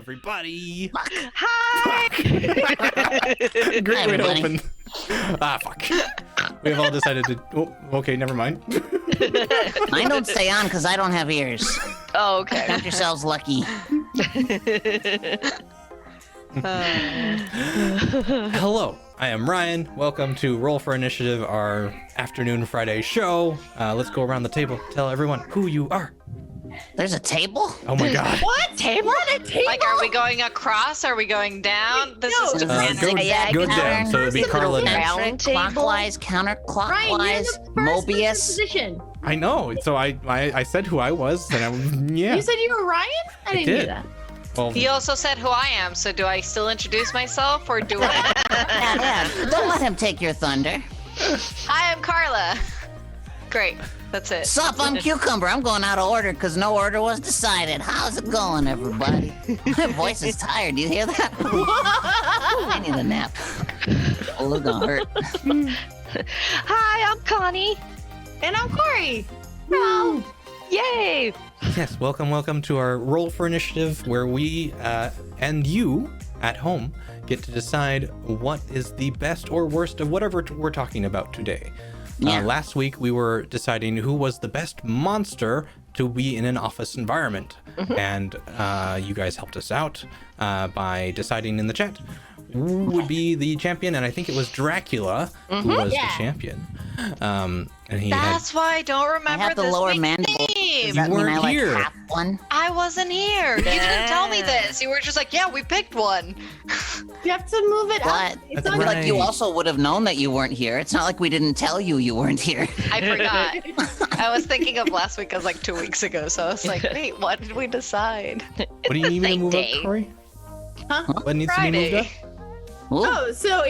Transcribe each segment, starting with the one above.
everybody. Hi! Great way to open. Fuck. We have all decided to... Oh, okay, never mind. Mine don't stay on because I don't have ears. Oh, okay. Count yourselves lucky. Hello, I am Ryan. Welcome to Roll for Initiative, our afternoon Friday show. Let's go around the table. Tell everyone who you are. There's a table? Oh my god. What? Table? What, a table? Like, are we going across? Are we going down? This is just random. Go down, so it'd be Carla next. Round table? Clockwise, counterclockwise, Mobius. Position. I know, so I said who I was, and yeah. You said you were Ryan? I didn't did. do that. Well, He also said who I am, so do I still introduce myself, or do I? Yeah. Don't let him take your thunder. I am Carla. Great, that's it. Sup, I'm Cucumber. I'm going out of order because no order was decided. How's it going, everybody? My voice is tired. Do you hear that? I need a nap. Oh, it's gonna hurt. Hi, I'm Connie. And I'm Corey. Hello. Yay! yes, welcome to our Roll for Initiative, where we and you at home get to decide what is the best or worst of whatever we're talking about today. Yeah. Last week we were deciding who was the best monster to be in an office environment, and you guys helped us out by deciding in the chat who would be the champion, and I think it was Dracula who was the champion. And he That's why I don't I remember have the this lower week's mandible. name. Does that mean weren't I like here. half one? I wasn't here. You didn't tell me this. You were just like, yeah, we picked one. You have to move it What? up. That's I feel like you right. also would have known that you weren't here. It's not like we didn't tell you you weren't here. I forgot. I was thinking of last week as like 2 weeks ago, so I was like, wait, what did we decide? what do you need me to move Day. up, Corey? Huh? What needs to be moved up? Friday. Ooh. Oh, so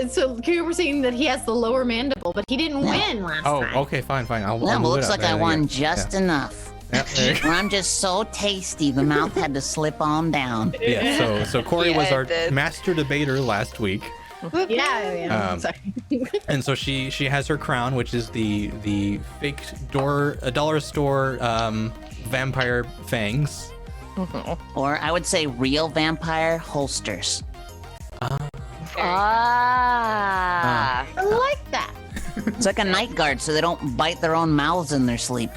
so you were saying that he has the lower mandible, but he didn't win last Oh, time. okay, fine. I'll Yeah, move but it looks up. like There I you won go. just enough. Yeah, there you go. Or I'm just so tasty, the mouth had to slip on down. Yeah, so Corey Yeah, was it our did. master debater last week, Yeah. Sorry. and so she has her crown, which is the fake dollar store vampire fangs. Or I would say real vampire holsters. Ah. I like that. It's like a night guard so they don't bite their own mouths in their sleep.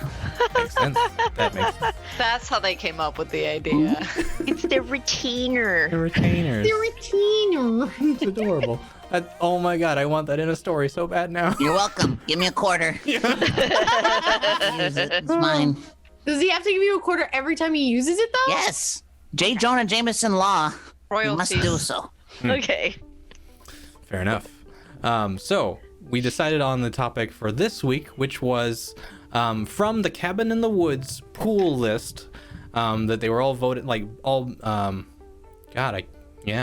Makes sense. That makes sense. That's how they came up with the idea. It's the retainer. The retainers. The retainer. It's adorable. Oh my god, I want that in a story so bad now. You're welcome. Give me a quarter. Use it. It's mine. Does he have to give you a quarter every time he uses it, though? Yes. J. Jonah Jameson Law. You must Royalties. do so. Okay. Fair enough. So we decided on the topic for this week, which was from the Cabin in the Woods pool list that they were all voted, like all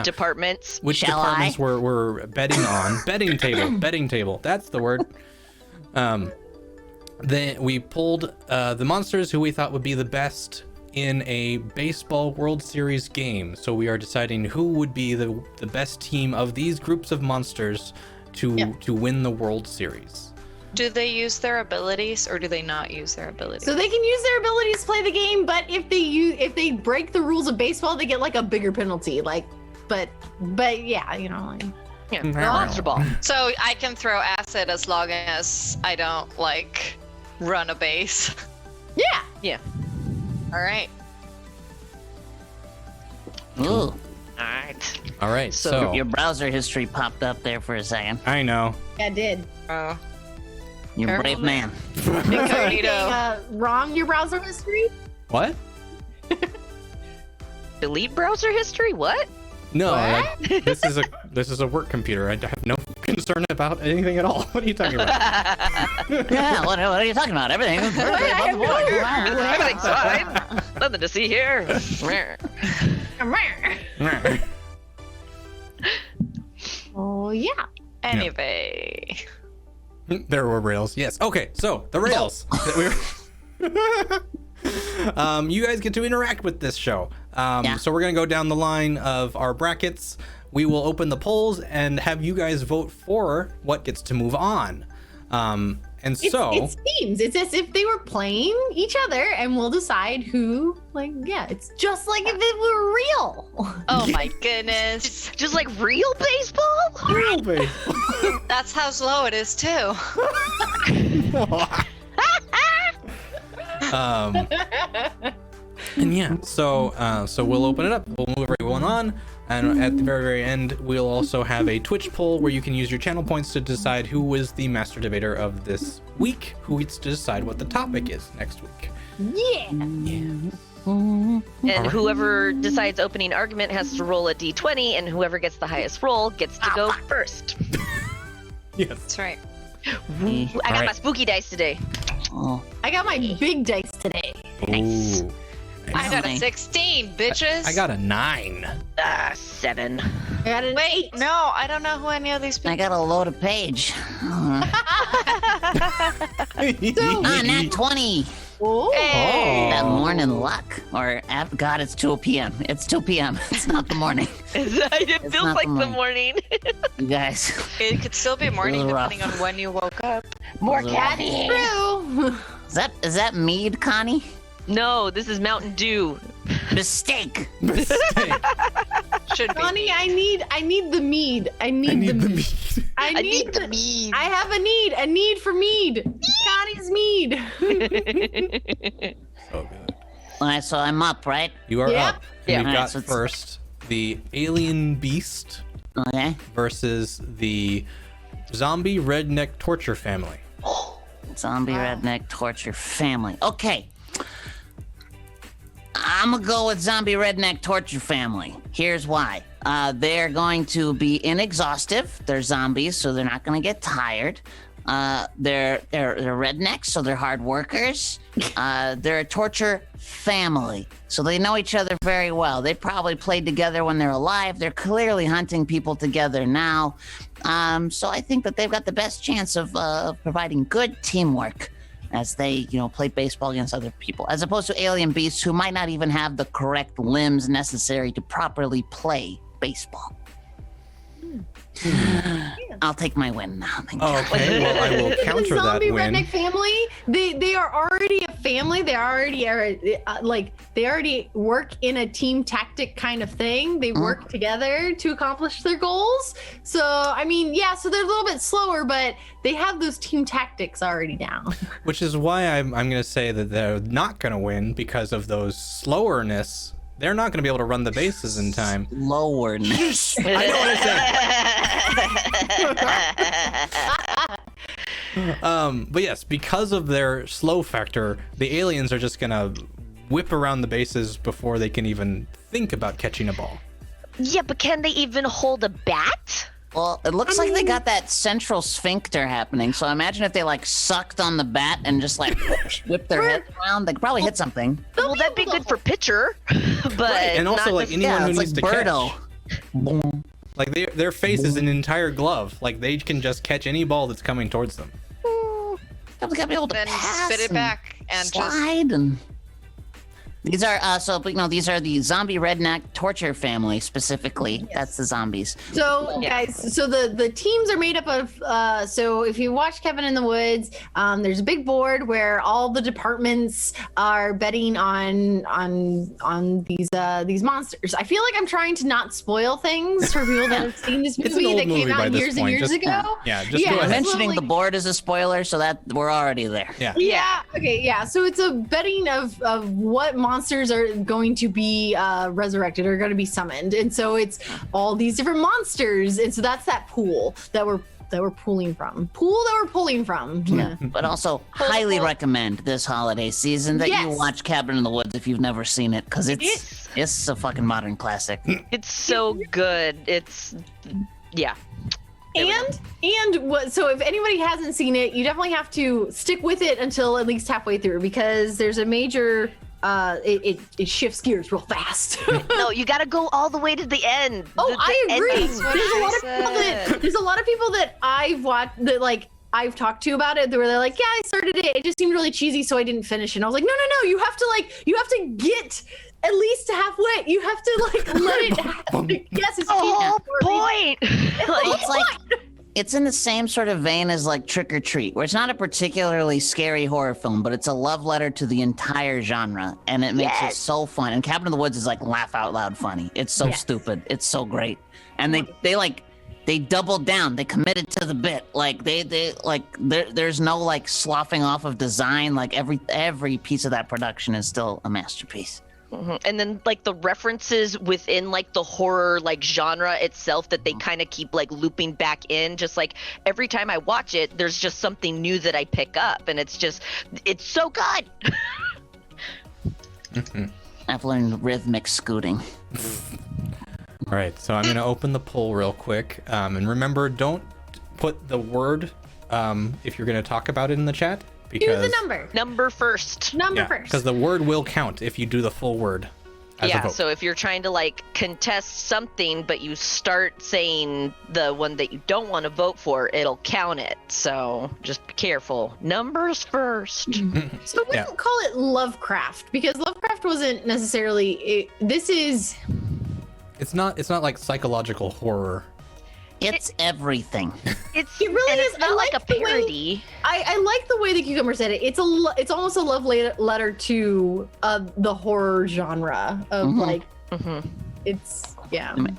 Departments. which Shall departments I? were betting on. Betting table, that's the word. Then we pulled the monsters who we thought would be the best in a baseball World Series game. So we are deciding who would be the best team of these groups of monsters to win the World Series. Do they use their abilities or do they not use their abilities? So they can use their abilities to play the game, but if they break the rules of baseball, they get like a bigger penalty. But yeah, like. Yeah, monster ball. So I can throw acid as long as I don't run a base. Yeah. All right. Ooh. All right, so Your browser history popped up there for a second. I know. I did. Oh. You're a Careful brave man. Incognito. Wrong your browser history? What? Delete browser history? What? No, What? this is a work computer. I have no concern about anything at all. What are you talking about? Yeah, what are you talking about? Everything is perfectly above the board. Everything's fine. Nothing to see here. Oh yeah. Anyway. There were rails. Yes. Okay. So the rails. You guys get to interact with this show. So we're gonna go down the line of our brackets. We will open the polls and have you guys vote for what gets to move on. And It's, so it's teams. It's as if they were playing each other, and we'll decide who. Like, yeah, it's just like if it were real. Oh my goodness. Just like real baseball? That's how slow it is too. And yeah, so we'll open it up. We'll move everyone on, and at the very end, we'll also have a Twitch poll where you can use your channel points to decide who is the master debater of this week, who gets to decide what the topic is next week. Yeah. And whoever decides opening argument has to roll a d20, and whoever gets the highest roll gets to go first. Yes. That's right. I got my Alright. spooky dice today. Oh, I got my big dice today. nice. Ooh. I got a Nice. 16, bitches. I got a 9. 7. I got an Wait, no, I don't know who any of these people. I got a loaded page. Nat 20. Oh. Hey. That morning luck. Or, God, it's 2 p.m. It's 2 p.m. It's not the morning. It feels not like the the morning. morning. You guys. It could still be morning Rough. depending on when you woke up. More Those are caffeine. True. Is that mead, Connie? No, this is Mountain Dew. Mistake. Should be. Connie, I need the mead. I need the mead. I I need need the mead. I have a need for mead. Connie's mead. So good. All right, so I'm up, right? You are Yeah. up. Yeah. We've Alright, got so it's- first the alien beast Okay. versus the zombie redneck torture family. Zombie redneck torture family. Okay. I'm gonna go with zombie redneck torture family. Here's why. They're going to be inexhaustive. They're zombies, so they're not gonna get tired. They're rednecks, so they're hard workers. They're a torture family, so they know each other very well. They probably played together when they're alive. They're clearly hunting people together now. So I think that they've got the best chance of providing good teamwork as they, play baseball against other people, as opposed to alien beasts who might not even have the correct limbs necessary to properly play baseball. I'll take my win now. Thank you. Okay, well, I will The counter that zombie win. redneck family, they are already a family. They already are they already work in a team tactic kind of thing. They work together to accomplish their goals. So I mean, yeah, so they're a little bit slower, but they have those team tactics already down. Which is why I'm going to say that they're not going to win because of those slowerness. They're not going to be able to run the bases in time. Lowerness. I know what I said. But yes, because of their slow factor, the aliens are just going to whip around the bases before they can even think about catching a ball. Yeah, but can they even hold a bat? Well, it looks like they got that central sphincter happening. So imagine if they sucked on the bat and just whipped their head around. They could probably hit something. Well, that'd be good for pitcher, but And also, not like, nec- anyone who it's needs to like Birdo. catch. Like, their face is an entire glove. Like, they can just catch any ball that's coming towards them. They gotta be able to Then pass spit it and back and just. slide and. These are these are the zombie redneck torture family specifically. That's the zombies. So guys, so the teams are made up of so if you watch Kevin in the Woods, there's a big board where all the departments are betting on these monsters. I feel like I'm trying to not spoil things for people that have seen this It's an movie old that movie came by out this years point, and years just- ago. Yeah, just Yeah, go ahead. Mentioning like- the board is a spoiler, so that we're already there. Yeah. Yeah. Okay. Yeah. So it's a betting of what monsters are going to be resurrected or going to be summoned, and so it's all these different monsters, and so that's that pool that we're pulling from. Yeah. But also highly recommend this holiday season that you Yes. watch Cabin in the Woods if you've never seen it, because it's a fucking modern classic. It's so good. It's yeah. And what? So if anybody hasn't seen it, you definitely have to stick with it until at least halfway through, because there's a major. It shifts gears real fast. No, you got to go all the way to the end. Oh, The I agree. ending. There's a lot of people that I've watched that I've talked to about it. Where they're like, yeah, I started it. It just seemed really cheesy, so I didn't finish it. And I was like, no. You have to get at least halfway. You have to let it happen. Yes, it's The whole cheesy. point. Well, it's in the same sort of vein as like Trick or Treat, where it's not a particularly scary horror film, but it's a love letter to the entire genre, and it makes it so fun. And Cabin in the Woods is like laugh out loud funny. It's so stupid. It's so great. And they doubled down. They committed to the bit. Like there's no like sloughing off of design. Like every piece of that production is still a masterpiece. And then like the references within like the horror like genre itself that they kind of keep like looping back in, just like every time I watch it there's just something new that I pick up, and it's so good. I've learned rhythmic scooting. All right, so I'm going to open the poll real quick. And remember, don't put the word if you're going to talk about it in the chat. Do Because, the number. Number first. Number yeah, first. because the word will count if you do the full word as a Yeah, vote. so if you're trying to like contest something but you start saying the one that you don't want to vote for, it'll count it. So just be careful. Numbers first. So we don't call it Lovecraft because Lovecraft wasn't necessarily. This is. It's not like psychological horror. It's everything. It really and is. It's not I like like a the way- parody. I like the way the Cucumber said it. It's it's almost a love letter to the horror genre of like. It's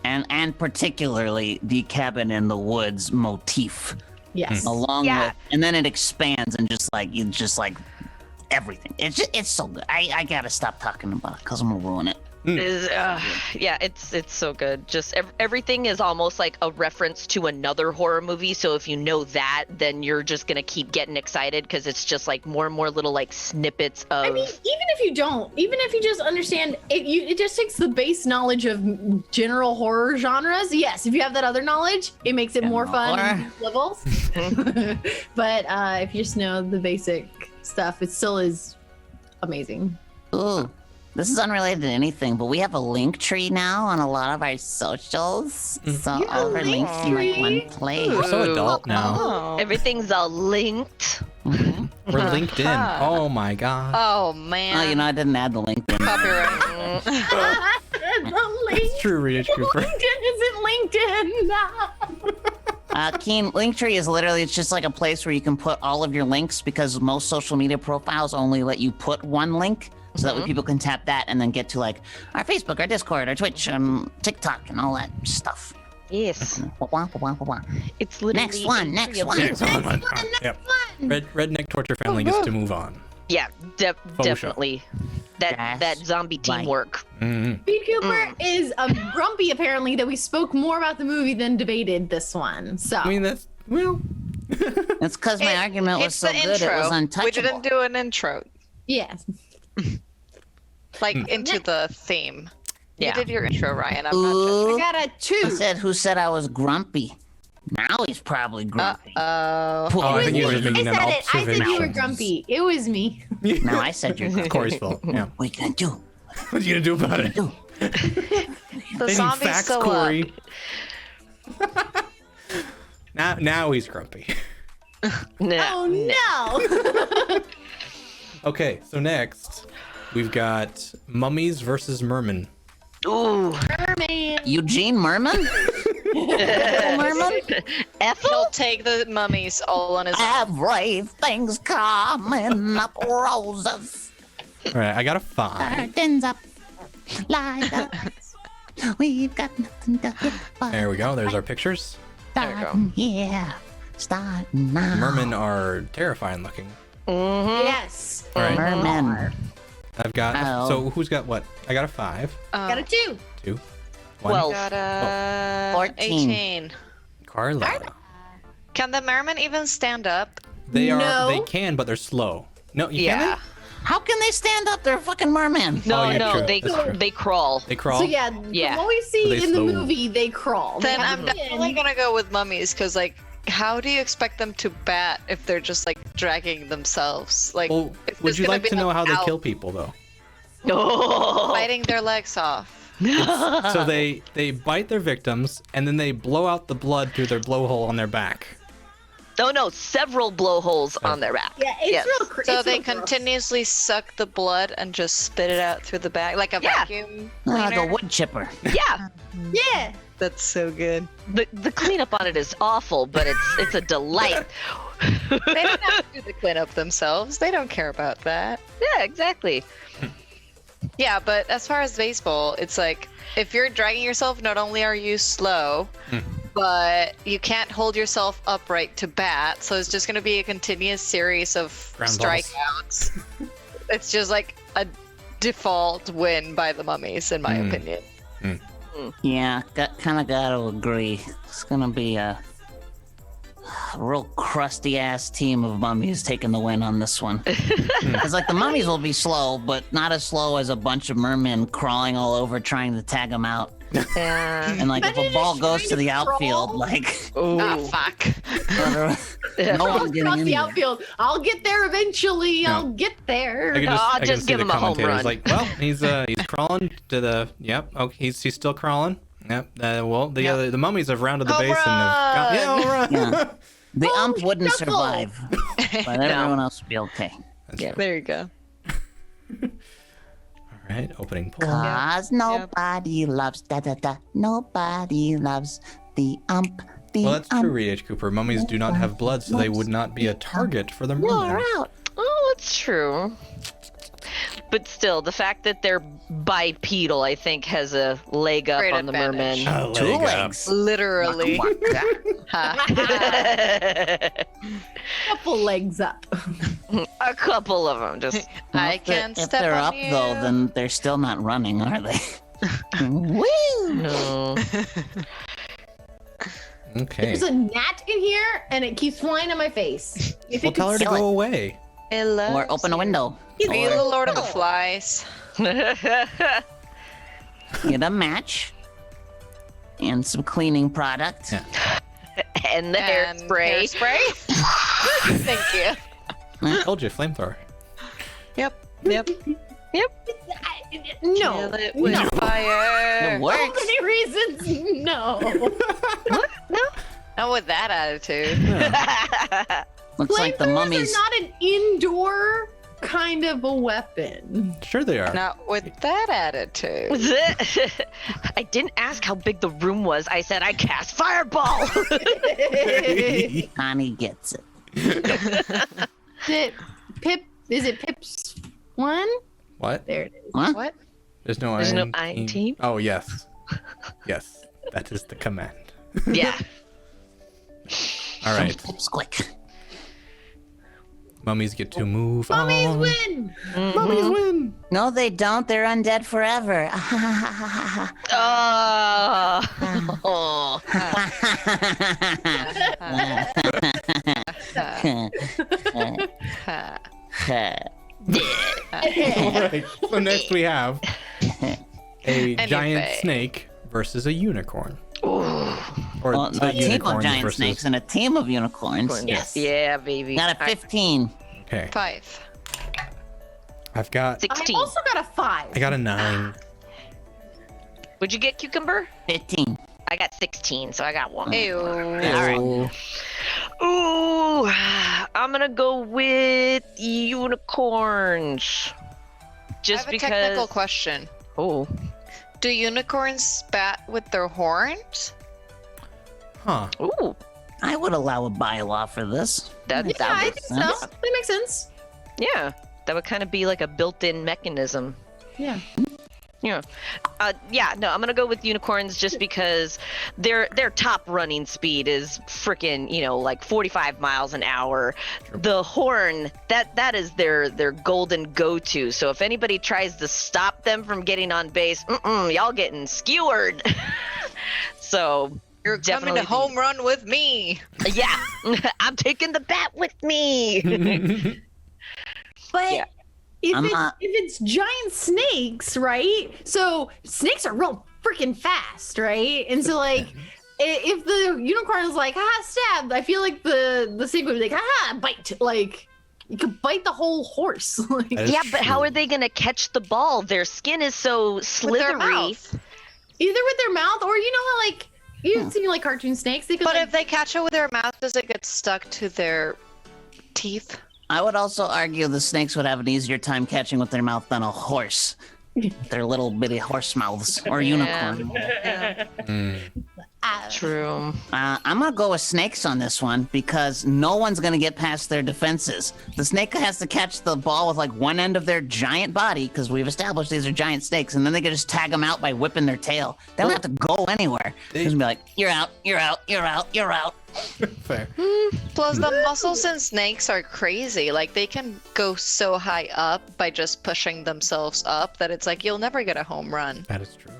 And particularly the Cabin in the Woods motif. yes. Along Yeah. with, and then it expands and just like everything. It's so good. I gotta stop talking about it because I'm gonna ruin it. Yeah, it's so good. Just everything is almost like a reference to another horror movie. So if you know that, then you're just gonna keep getting excited because it's just like more and more little like snippets of. I mean, even if you don't, even if you just understand, it just takes the base knowledge of general horror genres. Yes, if you have that other knowledge, it makes it more fun on levels. But if you just know the basic stuff, it still is amazing. Ooh, this is unrelated to anything, but we have a link tree now on a lot of our socials. So You have all a our links in like Linktree? one place. We're so adult now. Oh. Everything's all linked. We're LinkedIn. Oh my god. Oh man. Oh, you know, I didn't add the link. in. Copyright. The link. It's true, Rich Cooper. LinkedIn isn't LinkedIn. Keen, Linktree is literally, it's just like a place where you can put all of your links because most social media profiles only let you put one link. So that way people can tap that and then get to like our Facebook, our Discord, our Twitch, TikTok, and all that stuff. Yes, Wah, wah, wah, wah, wah. it's literally Next one, next one. Next one. Yep. Redneck Torture Family gets to move on. Yeah, show. definitely. That That's zombie right. teamwork. Speed Cooper is grumpy apparently that we spoke more about the movie than debated this one. So I mean, that's, well, That's because my argument was It's so the good intro. it was untouchable. We didn't do an intro, yes. like into the theme. Yeah. You did your intro, Ryan. I'm not Ooh, I got a 2. who said I was grumpy? Now he's probably grumpy. oh, I think he was just I making an said it. I said you were observation. grumpy. It was me. Now I said you're grumpy. Corey's fault. Yeah. What you gonna do? What's he gonna do about it? The They need zombie's facts, still Corey. Now he's grumpy. Nah. Oh no. Okay, so next we've got Mummies versus Merman. Ooh. Merman. Eugene Merman? Merman? He'll take the mummies all on his own. Everything's coming up roses. All right, I got a 5. Curtains up. Light up. We've got nothing to hit but There we go. There's our pictures. starting here. Starting now. Mermen are terrifying looking. Yes. All right, Merman. I've got. Oh. So who's got what? I got a 5. Got a 2. 2. 1. Well, Got a 14. 18. Carla. Can the merman even stand up? They are. No. They can, but they're slow. No, you Yeah. can't. How can they stand up? They're a fucking merman. no, Oh, yeah, no, true. they That's true. they crawl. They crawl. So yeah, Yeah. from what we see They in the slow. movie, they crawl. Then They I'm have definitely gonna go with mummies because, like, how do you expect them to bat if they're just like dragging themselves? Like, Well, it's would just you gonna like be to know how they out kill people though? Oh. biting their legs off? So they bite their victims and then they blow out the blood through their blowhole on their back. Oh no, several blowholes on their back. Yeah, it's Yes. real crazy. So they continuously suck the blood and just spit it out through the bag like a Yeah. vacuum Like a cleaner. wood chipper. Yeah. Yeah. That's so good. The cleanup on it is awful, but it's a delight. They don't have to do the cleanup themselves. They don't care about that. Yeah, exactly. Yeah, but as far as baseball, it's like if you're dragging yourself, not only are you slow, but you can't hold yourself upright to bat. So it's just going to be a continuous series of Ground balls. strikeouts. It's just like a default win by the Mummies, in my opinion. Yeah, kind of got to agree. It's gonna be a real crusty ass team of Mummies taking the win on this one. It's like the Mummies will be slow, but not as slow as a bunch of mermen crawling all over trying to tag them out. Yeah. And like if a Imagine ball just goes trying to the to outfield, crawl. like Ah, fuck. no Across one's getting the anywhere. outfield. I'll get there eventually. No. I'll get there. I can just, I'll I can just see give the him a home commentators run. like, well, he's crawling to the. Yep. Okay, he's still crawling. Yep. Well, the Mummies have rounded the Home base and have got, run! yeah, home run. Yeah. The Oh, ump wouldn't shuffle. survive, but everyone else would be okay. That's Yeah. true. There you go. All right, opening pull. Cause nobody loves nobody loves the ump. The Well, that's ump. true, Reed H. Cooper. Mummies do not have blood, so they would not be a target for the mermen. out. Oh, it's true. But still, the fact that they're bipedal, I think, has a leg up Great on the advantage. mermen. Two Leg up. legs. Literally. Couple legs up. A couple of them, just I If they're- can if step they're on up you. though, then they're still not running, are they? Woo! no. Okay. There's a gnat in here, and it keeps flying in my face. If Well, it tell her to kill go it. away. Or open a window. Be the Or Lord of the Flies. get a match. And some cleaning product. Yeah. And the And hairspray. hairspray? Thank you. I told you, flamethrower. Yep. no, Kill it with no. fire. It So works. many reasons. No. Not with that attitude. Looks like the Flamethrowers mummies. are not an indoor kind of a weapon. Sure they are. Not with that attitude. Was it? I didn't ask how big the room was. I said I cast fireball. Connie gets it. Is it Pip's one? What? There it is. Huh? What? There's no There's no iron iron team? Oh, yes. Yes. That is the command. Yeah. All right. Pipsquick. Mummies get to move Mummies on. win. Mummies win. No, they don't. They're undead forever. Oh. All right. So next we have a giant Anyway. snake versus a unicorn. Or Well, the a team of unicorns giant versus... snakes and a team of unicorns. Yes. Yeah, baby. Got a 15. Okay. 5. I've got... I 16. also got a 5. I got a 9. Would you get cucumber? 15. I got 16, so I got one. Ew. Oh. Ooh, I'm gonna go with unicorns. Just I have a because. technical question. Oh. Do unicorns spat with their horns? Huh. Ooh. I would allow a bylaw for this. That, Yeah, that I would, think so. That makes sense. yeah, that would kind of be like a built-in mechanism. Yeah. Yeah. Yeah, no, I'm gonna go with unicorns just because their top running speed is freaking, like 45 miles an hour. The horn, that is their golden go-to. So if anybody tries to stop them from getting on base, y'all getting skewered. So You're coming Definitely to home run with me. yeah, I'm taking the bat with me. But Yeah. if I'm it's not- if it's giant snakes, right? So snakes are real freaking fast, right? And so like if the unicorn is like, ha, stab, I feel like the snake would be like, ha, bite. Like you could bite the whole horse. Like, That is Yeah, but how true. are they gonna catch the ball? Their skin is so With their slithery. mouth. either with their mouth or you know how like you've seen like cartoon snakes, they could But like, if they catch it with their mouth, does it get stuck to their teeth? I would also argue the snakes would have an easier time catching with their mouth than a horse. Their little bitty horse mouths or Yeah. unicorn. Mm. True. I'm gonna go with snakes on this one because no one's gonna get past their defenses. The snake has to catch the ball with like one end of their giant body because we've established these are giant snakes, and then they can just tag them out by whipping their tail. They don't have to go anywhere. They just be like, "You're out, you're out, you're out, you're out." Fair. Plus, the muscles in snakes are crazy. Like, they can go so high up by just pushing themselves up that it's like you'll never get a home run. That is true.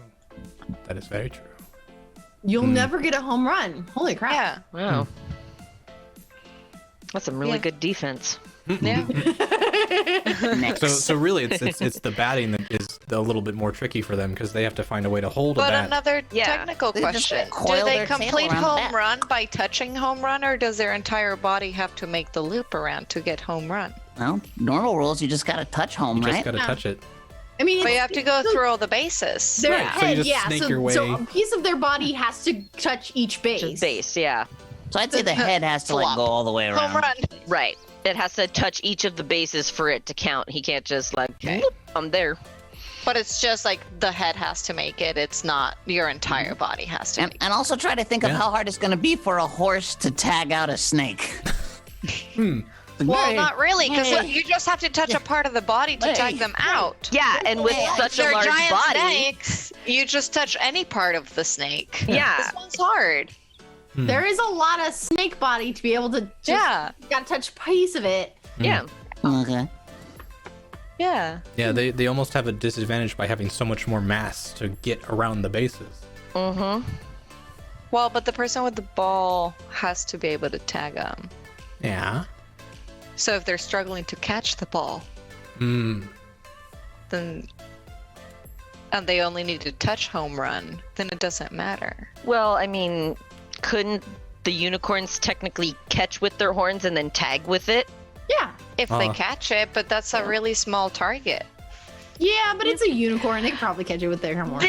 That is very true. You'll never get a home run. Holy crap. Yeah. Wow. That's some really Yeah. good defense. Yeah. Next. So really, it's the batting that is a little bit more tricky for them because they have to find a way to hold a But bat. another Yeah. technical They just question. coil Do they their tail complete around the home bat. run by touching home run, or does their entire body have to make the loop around to get home run? Well, normal rules, you just gotta touch home, You just right? gotta Yeah. touch it. I mean, But you it's- have to go so through all the bases. their Right, so you head, just yeah. snake So, your so way- a piece of their body has to touch each base. Just base, yeah. So I'd say the head has to like Flop. go all the way around. Home run. Right. It has to touch each of the bases for it to count. He can't just like, Okay. "Bloop, I'm there. But it's just like the head has to make it. It's not your entire body has to And, make it. and also try to think of Yeah. how hard it's going to be for a horse to tag out a snake. Well, Hey, not really, because hey. you just have to touch a part of the body to Hey, tag them out. Yeah, and with Hey, such a They're large giant body. snakes. You just touch any part of the snake. Yeah. This one's hard. There is a lot of snake body to be able to just, Yeah. you gotta touch a piece of it. Yeah. Okay. Yeah. Yeah, they almost have a disadvantage by having so much more mass to get around the bases. Mm-hmm. Well, but the person with the ball has to be able to tag them. Yeah. So if they're struggling to catch the ball, Mm. then and they only need to touch home run, then it doesn't matter. Well, I mean, couldn't the unicorns technically catch with their horns and then tag with it? Yeah. If they catch it, but that's a really small target. Yeah, but it's a unicorn. They could probably catch it with their horn.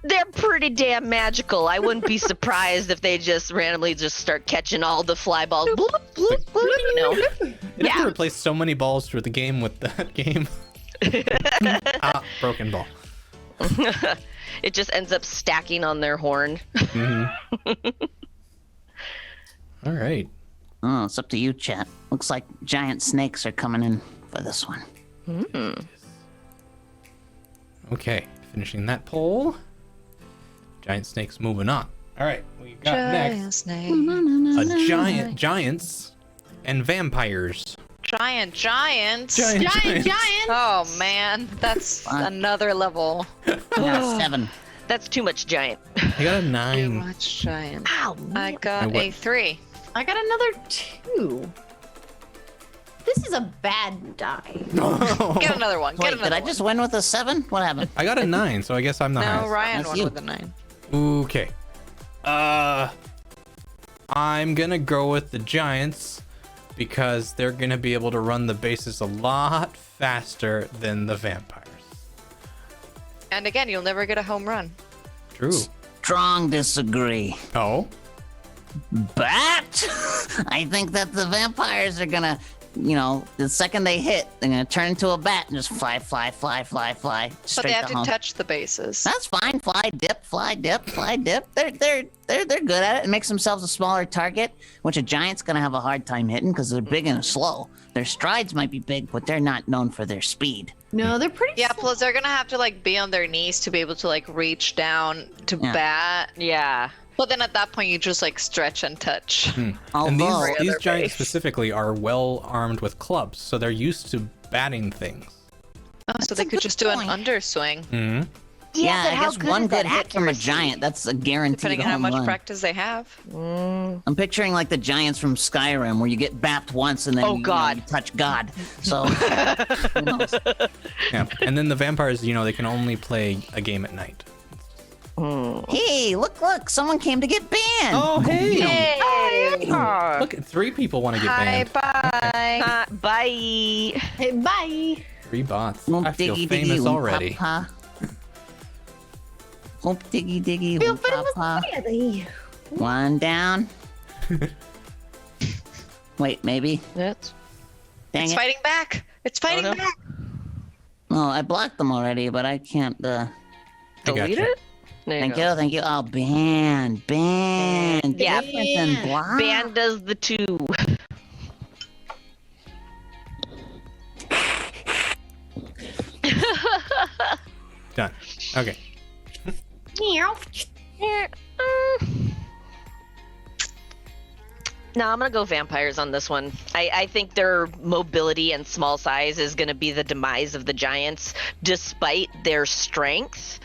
They're pretty damn magical. I wouldn't be surprised if they just randomly just start catching all the fly balls. Bloop, bloop, bloop, you know? You'd have to replace so many balls through the game with that game. Broken ball. It just ends up stacking on their horn. All right. Oh, it's up to you, chat. Looks like giant snakes are coming in for this one. Okay, finishing that poll. Giant snakes moving on. All right, we got next snake. a giants and vampires. Giant giants. Giant Giant. Oh man, that's Fun. another level. Yeah, 7. That's too much giant. I got a Too 9. much giant. Ow. I got I a went- 3. I got another 2. This is a bad die. Get another one. Get Wait, another did I one. just win with a 7? What happened? I got a 9, so I guess I'm the No, highest. Ryan That's won you. with a 9. Okay. I'm gonna go with the Giants because they're gonna be able to run the bases a lot faster than the vampires. And again, you'll never get a home run. True. Strong disagree. Oh. Bat? I think that the vampires are gonna, the second they hit, they're gonna turn into a bat and just fly, fly, fly, fly, fly But straight they have to to home. touch the bases. That's fine. Fly, dip, fly, dip, fly, dip. They're good at it. It makes themselves a smaller target, which a giant's gonna have a hard time hitting because they're big and slow. Their strides might be big, but they're not known for their speed. No, they're pretty. Yeah, plus they're gonna have to like be on their knees to be able to like reach down to Yeah. bat. Yeah. But then at that point you just like stretch and touch. And Although, these other giants base. specifically are well armed with clubs, so they're used to batting things. Oh, so they a could good just do an point. underswing, Hmm. yeah, but I how guess good one is that good hit from a accuracy? giant, that's a guaranteed depending on how home much run. practice they have. I'm picturing like the giants from Skyrim, where you get bapped once and then Oh, you God. touch God. So, who knows? Yeah. And then the vampires, they can only play a game at night. Hey, look! Someone came to get banned. Oh, hey! Hey. Look, 3 people want to get Hi, banned. bye. Bye. Hey, bye. 3 bots. Oomp I feel diggy famous diggy, already. Papa. Oomp diggy diggy, Feel oomp famous papa. already. One down. Wait, maybe. That's Dang It's it. fighting back. It's fighting no. back. Oh, I blocked them already, but I can't. I Delete gotcha. it? There Thank go. you, thank you. Oh, ban. Yeah. Different than block. Ban does the two. Done. Okay. Yeah, No, I'm gonna go vampires on this one. I think their mobility and small size is gonna be the demise of the giants, despite their strength.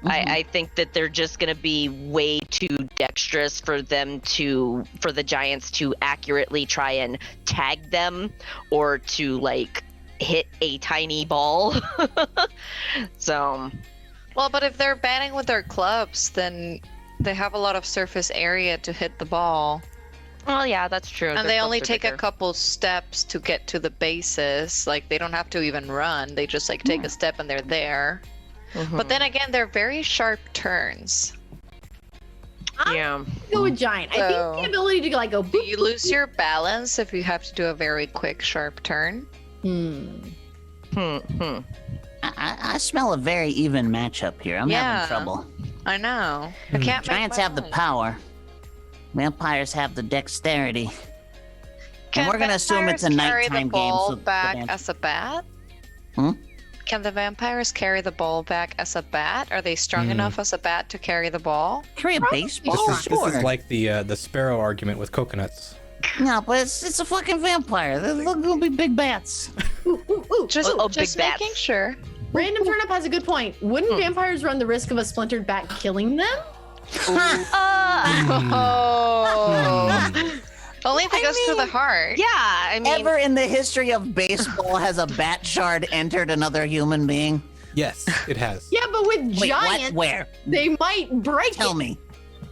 I think that they're just gonna be way too dexterous for the giants to accurately try and tag them or to like hit a tiny ball. So Well, but if they're batting with their clubs, then they have a lot of surface area to hit the ball. well, yeah, that's true. And Their they clubs only are take a bigger. couple steps to get to the bases. Like, they don't have to even run. They just, like, take a step and they're there. Mhm. But then again, they're very sharp turns. Yeah. Go with giant. I So- think the ability to like go. Do you lose your balance if you have to do a very quick, sharp turn? I smell a very even matchup here. I'm Yeah. having trouble. I know. I can't make Giants my have the mind. power. Vampires have the dexterity. Can we're gonna assume it's a vampires carry nighttime the game, ball so the back vamp- as a bat? Hmm? Can the vampires carry the ball back as a bat? Are they strong enough as a bat to carry the ball? Carry a baseball? This Sure. is like the sparrow argument with coconuts. No, but it's a fucking vampire. They're gonna be big bats. Just, Oh, big just bats. making sure. Random Turnip has a good point. Wouldn't vampires run the risk of a splintered bat killing them? Oh. Only if it goes through the heart. Yeah, I mean, Ever in the history of baseball has a bat shard entered another human being? Yes, it has. Yeah, but with Wait, giants, what? Where? they might break Tell it. me.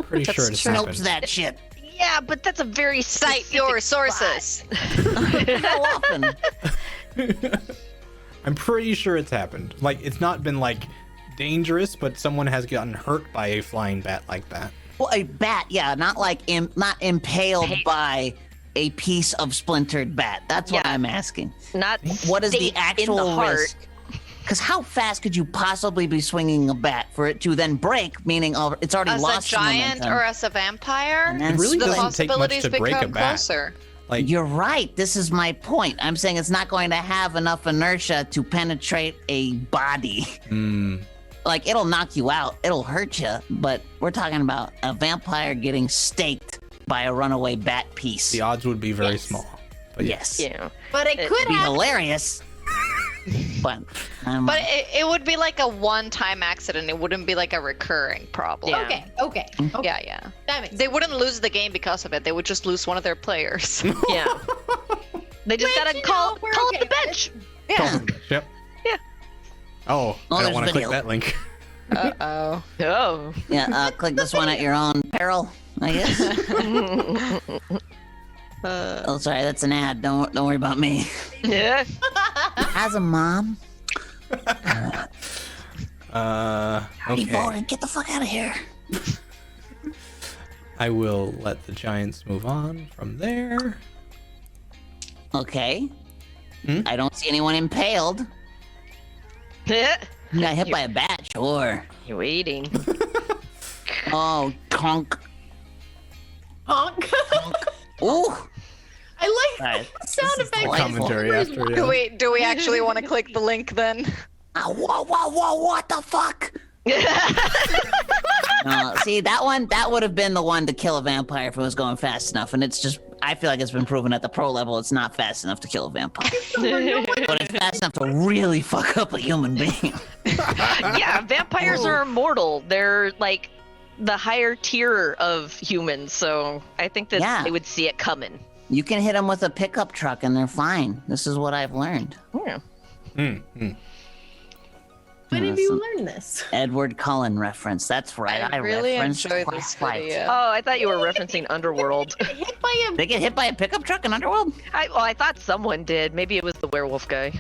Pretty sure it's Snopes happened. that shit. yeah, but that's a very Cite your sources. How often? I'm pretty sure it's happened. Like, it's not been like dangerous, but someone has gotten hurt by a flying bat like that. Well, a bat, yeah, not like not impaled by a piece of splintered bat. That's what Yeah. I'm asking. not What is the stake in actual the heart. risk? Because how fast could you possibly be swinging a bat for it to then break? Meaning, it's already As a lost some giant momentum. or as a vampire, And then It really the split. doesn't take much possibilities to break a become bat. closer. Like, You're right. This is my point. I'm saying it's not going to have enough inertia to penetrate a body. Like, it'll knock you out, it'll hurt you, but we're talking about a vampire getting staked by a runaway bat piece. the odds would be very Yes. small. But Yes. Yeah. But it could Be happen. hilarious. but But it would be like a one-time accident. It wouldn't be like a recurring problem. Yeah. Okay. Yeah. That makes They wouldn't lose the game because of it. They would just lose one of their players. Yeah. They just Which, gotta you call know, we're call okay up the with. bench. Yeah. Yep. Yeah. Oh, Oh, I don't there's want to click video. that link. Uh-oh. Oh. yeah, click this one at your own peril, I guess. Oh, sorry, that's an ad. Don't worry about me. Yeah. As a mom, be Okay. bored. Get the fuck out of here. I will let the Giants move on from there. Okay. Hmm? I don't see anyone impaled. Yeah. You got hit by a bat, sure. You're waiting. Oh, conk. honk. Ooh. I like Right. sound This is effects. delightful. Commentary after yeah. Do we actually want to click the link then? Whoa, what the fuck? No, see, that would have been the one to kill a vampire if it was going fast enough, and it's just, I feel like it's been proven at the pro level it's not fast enough to kill a vampire. But it's fast enough to really fuck up a human being. Yeah, vampires are immortal. They're like the higher tier of humans, so I think that Yeah. they would see it coming. You can hit them with a pickup truck and they're fine. This is what I've learned. Yeah. When did you learn this? Edward Cullen reference. That's right. I really referenced enjoyed this Twilight. video. Oh, I thought you were referencing Underworld. Hit by a They get hit by a pickup truck in Underworld? I thought someone did. Maybe it was the werewolf guy.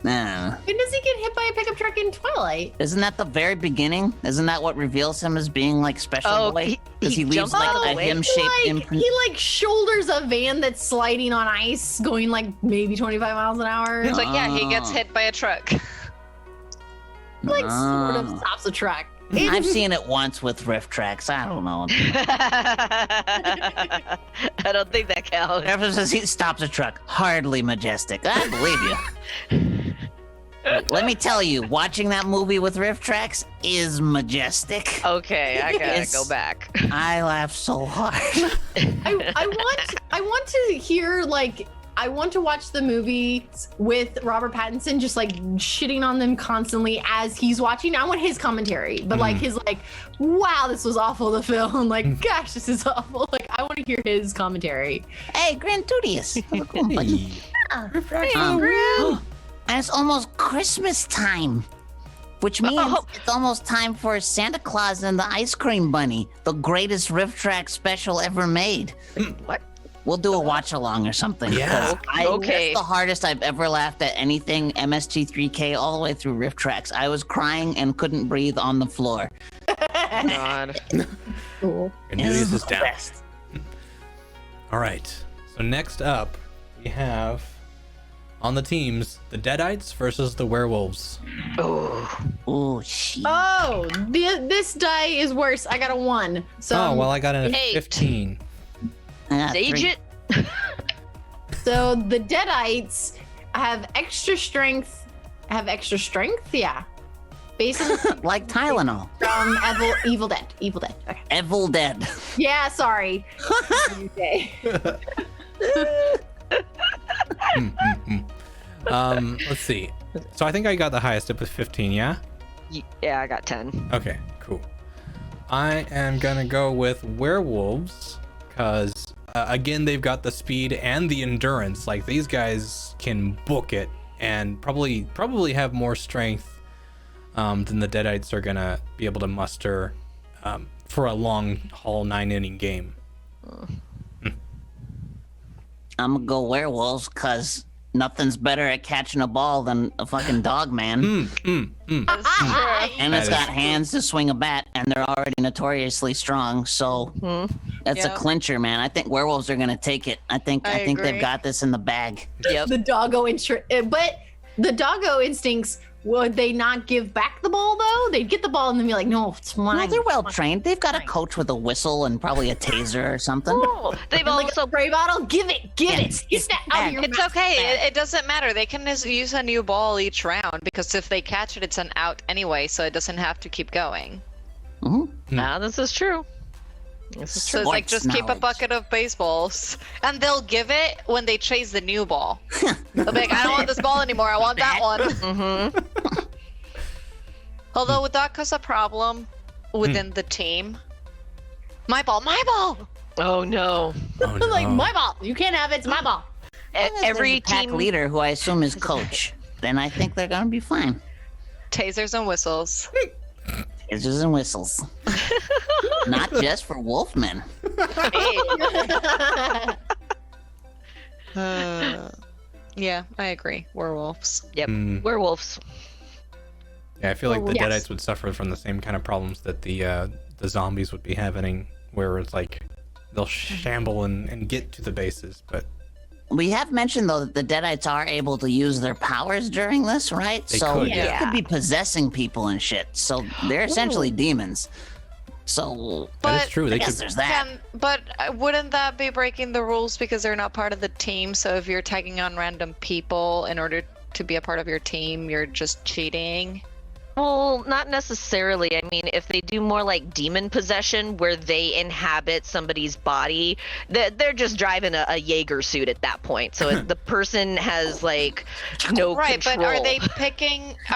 Nah. When does he get hit by a pickup truck in Twilight? Isn't that the very beginning? Isn't that what reveals him as being like special Oh, boy? he Because he leaves jumps like out of the a way? him-shaped Like, imprint. he like shoulders a van that's sliding on ice, going like maybe 25 miles an hour. It's like, yeah, he gets Oh. hit by a truck. Like sort of Oh. stops the truck. I've seen it once with riff tracks. I don't know. I don't think that counts. Ever since he stops a truck, hardly majestic. I believe you. Let me tell you, watching that movie with riff tracks is majestic. Okay, I gotta Yes. go back. I laughed so hard. I want to hear like I want to watch the movie with Robert Pattinson just like shitting on them constantly as he's watching. I want his commentary, but like his like, wow, this was awful to film. Like, gosh, this is awful. Like, I want to hear his commentary. Hey, Grand Tudius. Hey. And it's almost Christmas time, which means it's almost time for Santa Claus and the Ice Cream Bunny, the greatest riff track special ever made. What? We'll do a watch along or something. Yeah. 'cause Okay. That's the hardest I've ever laughed at anything MST3K all the way through riff tracks. I was crying and couldn't breathe on the floor. God. Cool. And This Julius is is the down. best. All right. So next up, we have on the teams the Deadites versus the Werewolves. Oh. Oh, shit. Oh, this die is worse. I got a 1. So Oh well, I got an 8. 15. I got Sage 3. it. So the Deadites have extra strength. Yeah. Basically Like Tylenol. from Evil Dead. Evil Dead. Okay. Evil Dead. Yeah, sorry. Okay. Let's see. So I think I got the highest up with 15. Yeah. Yeah, I got 10. Okay. Cool. I am gonna go with Werewolves because again they've got the speed and the endurance. Like these guys can book it and probably have more strength than the Deadites are gonna be able to muster for a long haul 9-inning game. I'm gonna go werewolves because nothing's better at catching a ball than a fucking dog man. And That it's is got hands to swing a bat, and they're already notoriously strong. So that's a Yep. clincher, man. I think werewolves are gonna take it. I think I they've agree. got this in the bag. Yep. The doggo but the doggo instincts, would they not give back the ball though? They'd get the ball and then be like, no, it's No, mine. they're well trained. They've got a coach with a whistle and probably a taser or something. Oh, they've Like a also spray bottle, give it. Yes, Get that out of your It's mouth. okay. It doesn't matter. They can just use a new ball each round because if they catch it, it's an out anyway, so it doesn't have to keep going. Nah, this is true. This is So true. it's like Sports just keep a knowledge. bucket of baseballs, and they'll give it when they chase the new ball. They'll be like, I don't want this ball anymore. I want that one. Mm-hmm. Although that cause a problem within the team. My ball, my ball. Oh no. Oh, no. Like my ball. You can't have it. It's my ball. Every There's a pack team leader, who I assume is coach, then I think they're gonna be fine. Tasers and whistles. Tasers and whistles. Not just for wolfmen. Yeah, I agree. Werewolves. Yep. Mm. Werewolves. Yeah, I feel like the Yes. Deadites would suffer from the same kind of problems that the zombies would be having, where it's like they'll shamble and get to the bases, but We have mentioned though that the Deadites are able to use their powers during this, right? They so could, they yeah. could be possessing people and shit. So they're essentially demons. So that is But- true. I They guess could. there's that. But wouldn't that be breaking the rules because they're not part of the team? So if you're tagging on random people in order to be a part of your team, you're just cheating. Well, not necessarily. I mean, if they do more like demon possession, where they inhabit somebody's body, they're just driving a Jaeger suit at that point. So the person has like no Right, control. but are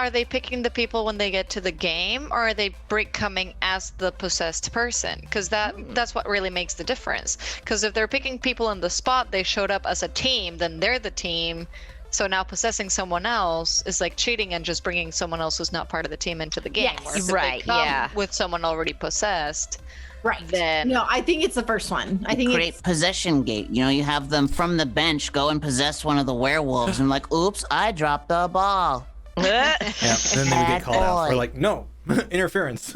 they picking the people when they get to the game, or are they coming as the possessed person? Because that's what really makes the difference. Because if they're picking people on the spot, they showed up as a team, then they're the team. So now possessing someone else is like cheating and just bringing someone else who's not part of the team into the game. Yes. Whereas if Right, they come yeah. with someone already possessed, Right. then No, I think it's the first one. I think Create it's possession gate. You know, you have them from the bench go and possess one of the werewolves and like, oops, I dropped the ball. Yeah, and then they would get called out. We're boy. like, no, interference.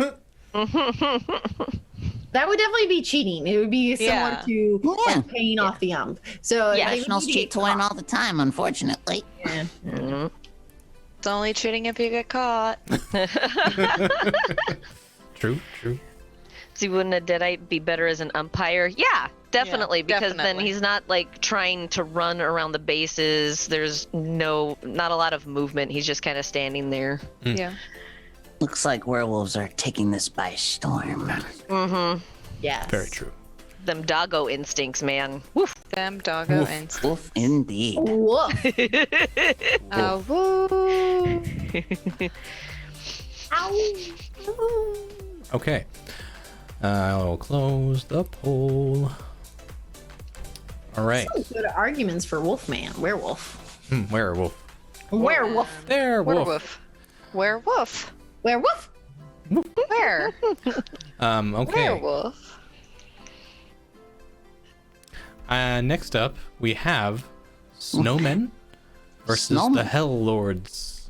that would definitely be cheating. It would be similar Yeah. to Yeah. like paying off the ump. So Yeah. they would Professionals need to cheat get to win caught. all the time, unfortunately. Yeah. Mhm. It's only cheating if you get caught. True. See, wouldn't a Deadite be better as an umpire? Yeah, definitely, because then definitely. he's not like trying to run around the bases. There's not a lot of movement. He's just kind of standing there. Yeah. Looks like werewolves are taking this by storm. Mm-hmm. Yes. Very true. Them doggo instincts, man. Woof. Them doggo Woof. and Wolf indeed. Woof. oh, woo. Ow. Okay. I'll close the poll. All right. Good arguments for Wolfman. Werewolf. Werewolf. Werewolf. There, wolf. Werewolf. Werewolf. Werewolf. Where? Okay. Werewolf. Next up, we have Snowmen versus the Snowmen. Hell Lords.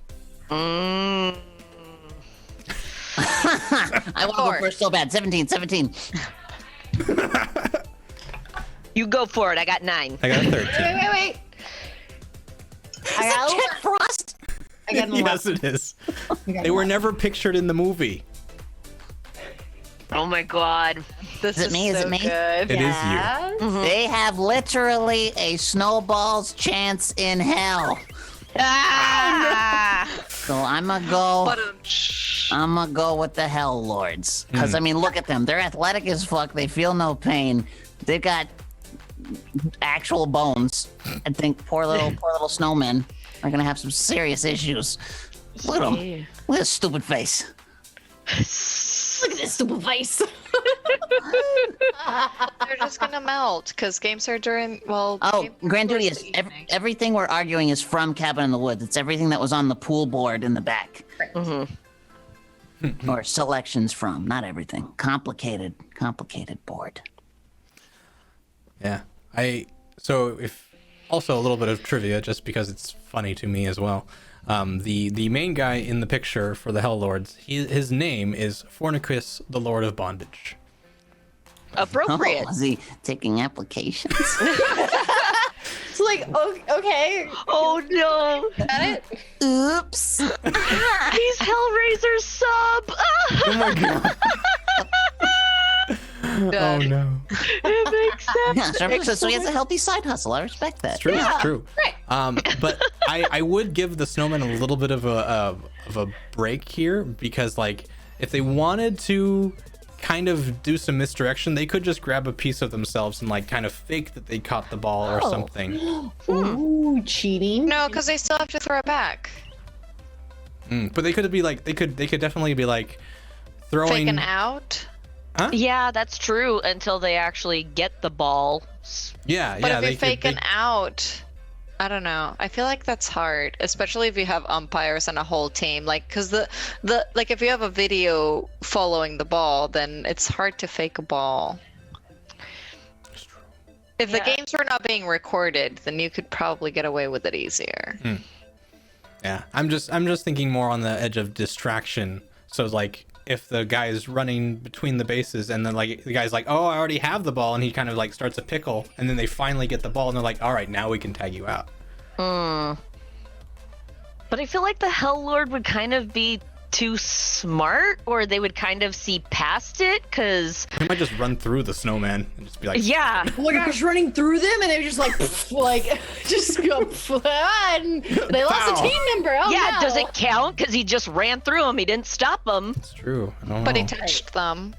Mm. I want to go first so bad. 17. You go for it. I got 9. I got a 13. Wait. I got Jack Frost. I got an Yes, 11. it is. I got They an were 11. never pictured in the movie. Oh my god. This Is it is me? Is so it me? good. It is you. Yes. They have literally a snowball's chance in hell. Ah! So I'm gonna go. But I'm gonna go with the Hell Lords. Because, I mean, look at them. They're athletic as fuck. They feel no pain. They've got actual bones. I think poor little snowmen are gonna have some serious issues. Look at them. Look at his stupid face. Look at this stupid face. they're just gonna melt because games are during. Well. Oh, games are Grand Duty towards is the evening. everything we're arguing is from Cabin in the Woods. It's everything that was on the pool board in the back. Or selections from, not everything. Complicated board. Yeah. So if also a little bit of trivia, just because it's funny to me as well. The main guy in the picture for the Hell Lords, his name is Fornicus, the Lord of Bondage. Appropriate. Oh, is he taking applications? It's like, okay. Oh no. Got it? Oops. He's Hellraiser sub. Oh my god. Oh no. It makes sense. Yeah, so he has a healthy side hustle. I respect that. It's true. It's true. But I would give the Snowmen a little bit of a break here, because like if they wanted to kind of do some misdirection, they could just grab a piece of themselves and like kind of fake that they caught the ball or something. Ooh, cheating. No, because they still have to throw it back. But they could be like they could definitely be like throwing. Faking out. Yeah, that's true until they actually get the ball. Yeah, But yeah. if you're faking out, I don't know. I feel like that's hard, especially if you have umpires and a whole team. Like, because the like if you have a video following the ball, then it's hard to fake a ball. If the Yeah. games were not being recorded, then you could probably get away with it easier. Yeah, I'm just thinking more on the edge of distraction. So like if the guy is running between the bases and then like the guy's like, oh, I already have the ball, and he kind of like starts a pickle, and then they finally get the ball and they're like, all right, now we can tag you out. But I feel like the Hell Lord would kind of be too smart, or they would kind of see past it, because He might just run through the snowman and just be like, yeah. Oh my gosh, running through them, and they were just like, just go, and they lost Pow. a team member. Oh, Yeah, no. does it count? Because he just ran through him. He didn't stop him. it's true. I don't But he know. touched them.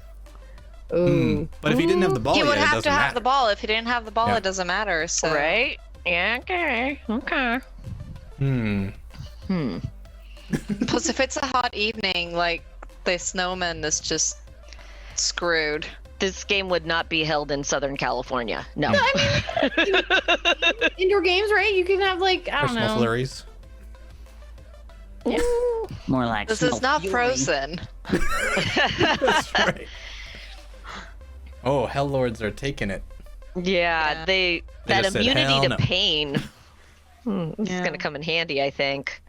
Ooh. But if he didn't have the ball, He would yet, it have doesn't to have matter. the ball. If he didn't have the ball, Yeah. it doesn't matter. So Right? Yeah, okay. Plus, if it's a hot evening, like the snowman is just screwed. This game would not be held in Southern California. No. Indoor games, right? You can have like, I don't Personal know. flurries. More like This snow is not fury. Frozen. That's right. Oh, Hell Lords are taking it. Yeah, They that just said, immunity "Hell to no." pain. This is Yeah. gonna come in handy, I think.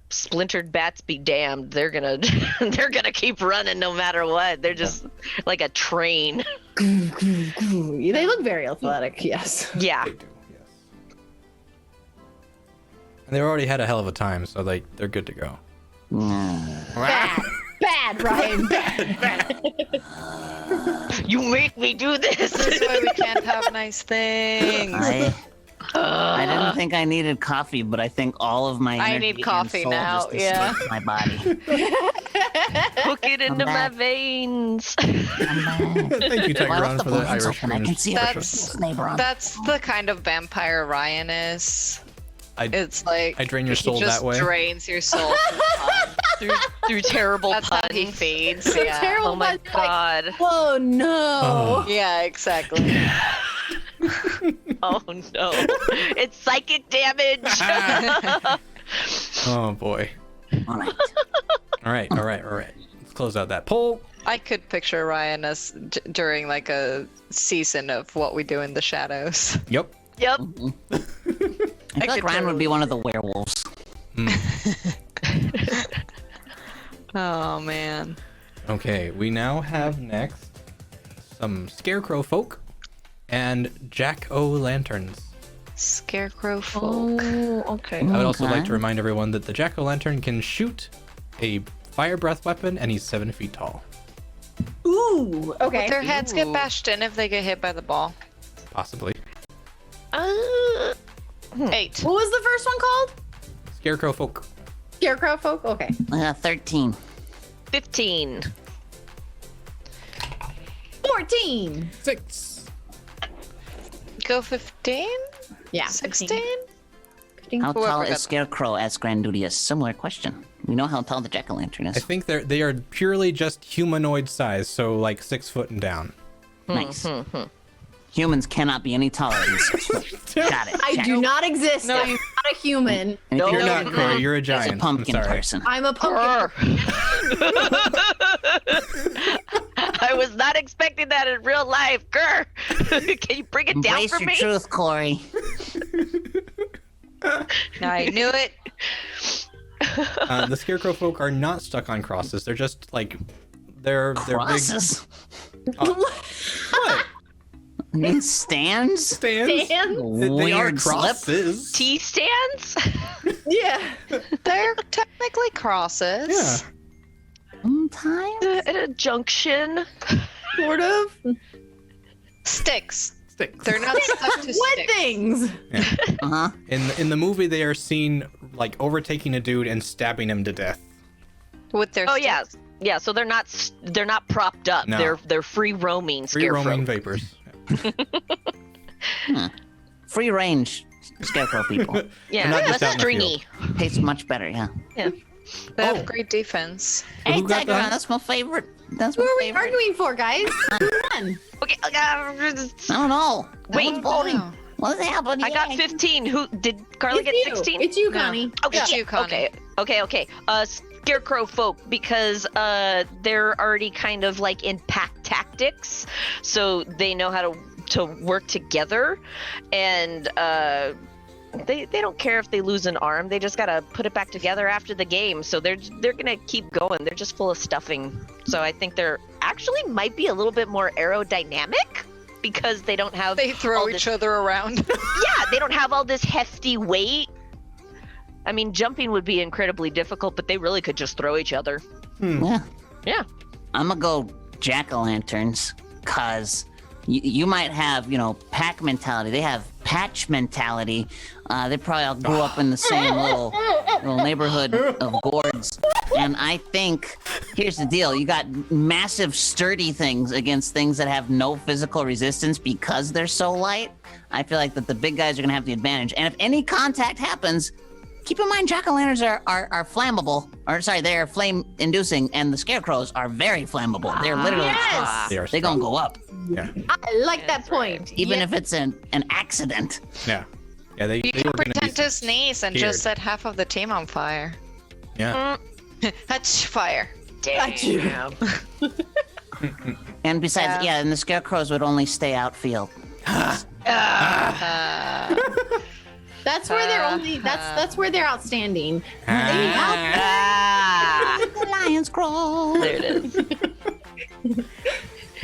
Splintered bats be damned. They're gonna they're gonna keep running no matter what. They're just like a train. They look very athletic, yes. Yeah. They do, yes. And they already had a hell of a time, so they're good to go. Bad, Ryan. Bad. You make me do this. This is why we can't have nice things. I didn't think I needed coffee, but I think all of my I energy need and coffee soul now, just yeah. escaped my body. Hook it into my back. veins. Thank you, Well, I Tigeron, left the for the blinds Irish open. I can cringe. see That's- our neighbor on. That's the kind of vampire Ryan is. I It's like I drain your he soul just that way. drains your soul through puns. through terrible That's how puns. he feeds. Yeah. Terrible Oh my puns, like, god. oh no. Oh. Yeah, exactly. Oh no. It's psychic damage. Oh boy. All right. All right. Let's close out that poll. I could picture Ryan as during like a season of What We Do in the Shadows. Yep. Yep. I feel like could Ryan would be totally- one of the werewolves. Oh man. Okay, we now have next some scarecrow folk and jack-o'-lanterns. Scarecrow folk. Oh, okay. I would also like Okay. to remind everyone that the jack-o'-lantern can shoot a fire breath weapon and he's 7 feet tall. Ooh. Okay. Their heads get Ooh. bashed in if they get hit by the ball. Possibly. 8. What was the first one called? Scarecrow folk. Scarecrow folk. Okay. 13. 15. 14. 6. Go 15? Yeah. 16? How Whoever tall got- is Scarecrow as Grandudius? Similar question. We know how tall the jack-o'-lantern I is. think they are purely just humanoid size, so like 6 foot and down. Nice. Humans cannot be any taller than 6 foot. Got it. I Check. do not exist. No. I'm not a human. And if No. You're you're not, Corey. You're a As giant. a pumpkin I'm sorry. person. I'm a pumpkin. I was not expecting that in real life. Grr. Can you bring it down Embrace for your me? truth, Corey. I knew it. The scarecrow folk are not stuck on crosses. They're just like they're Crosses. big. What? I mean, stands? Stands? Stands? They are Weird slip. crosses. Tea stands? Yeah. They're technically crosses. Yeah. Sometimes. At a junction? Sort of. Sticks. Sticks. They're not stuck to What sticks. things? Uh-huh. In the movie, they are seen like overtaking a dude and stabbing him to death. With their Oh sticks. yeah. Yeah, so they're not propped up. No. They're free roaming Free scarecrow. roaming vapors. Free range Scarecrow people. Yeah, not just less out in the field. stringy. Tastes much better, yeah. They Oh. have great defense. Hey, who got Tiger, that? that's my favorite. That's Who my are we favorite. arguing for, guys? Come on. Okay, I don't know. Wait. Who's voting? Wow. What's happening? I got 15. Who did Carly get It's you. 16? It's you, No. Connie. Okay, It's you, Connie. okay. Scarecrow folk, because they're already kind of like in pack tactics, so they know how to work together, and they don't care if they lose an arm. They just gotta put it back together after the game. So they're gonna keep going. They're just full of stuffing. So I think they're actually might be a little bit more aerodynamic because they don't have They throw all each this- other around. yeah, they don't have all this hefty weight. I mean, jumping would be incredibly difficult, but they really could just throw each other. Yeah. Yeah. I'm gonna go jack-o'-lanterns, cause you might have, pack mentality. They have patch mentality. They probably all grew up in the same little neighborhood of gourds. And I think, here's the deal. You got massive sturdy things against things that have no physical resistance because they're so light. I feel like that the big guys are gonna have the advantage. And if any contact happens, keep in mind, jack-o'-lanterns are flammable. They're flame-inducing, and the scarecrows are very flammable. They're literally Yes! They are. they're gonna go up, Yeah. I like that point. even Yeah. if it's an accident. Yeah. Yeah. They You were can gonna pretend be to sneeze and scared. just set half of the team on fire. Yeah. That's fire. Damn. And besides, Yeah. and the scarecrows would only stay outfield. That's where they're only. That's where they're outstanding. Ah, The lions crow. there it is.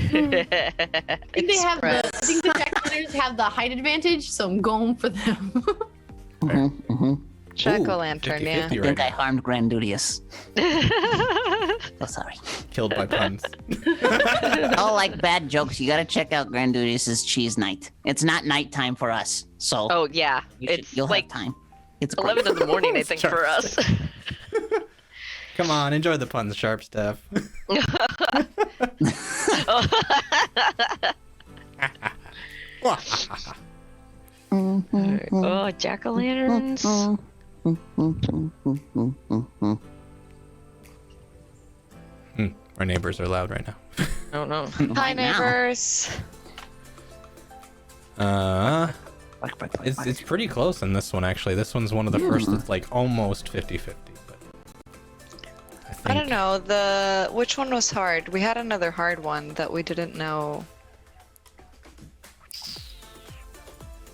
I think they have the. I think the jack-o'-lanterns have the height advantage, so I'm going for them. Jack-o'-lantern, yeah. 50-50 I right think I now. harmed Grandudius. Oh, sorry. Killed by puns. Oh, like bad jokes. You gotta check out Grandudius's cheese night. It's not nighttime for us, so Oh yeah, you'll like have time. It's great. 11 in the morning, I think, for us. Come on, enjoy the puns, Sharp Stuff. Oh, jack-o'-lanterns. Our neighbors are loud right now. Oh no. Hi, Right now. neighbors. It's pretty close in this one, actually. This one's one of the first that's like almost 50-50. But I don't know. Which one was hard? We had another hard one that we didn't know.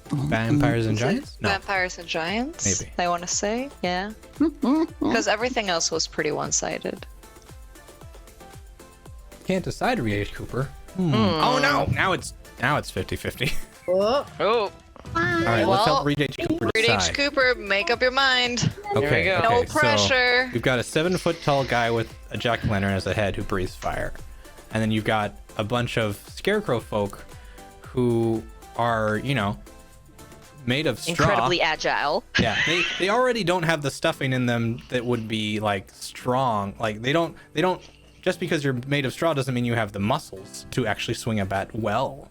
Vampires and Giants? No. Vampires and Giants? Maybe. I want to say, yeah. Because everything else was pretty one-sided. Can't decide, Rie Cooper. Oh no! Now it's 50-50. Oh, Oh, All right, let's help Reed H. Cooper Reed H. decide. Cooper, make up your mind. Okay, go. okay. No so pressure. we've got a 7-foot tall guy with a jack-o'-lantern as a head who breathes fire, and then you've got a bunch of scarecrow folk who are, made of straw. incredibly agile. Yeah, they already don't have the stuffing in them that would be like strong. Like they don't. Just because you're made of straw doesn't mean you have the muscles to actually swing a bat well.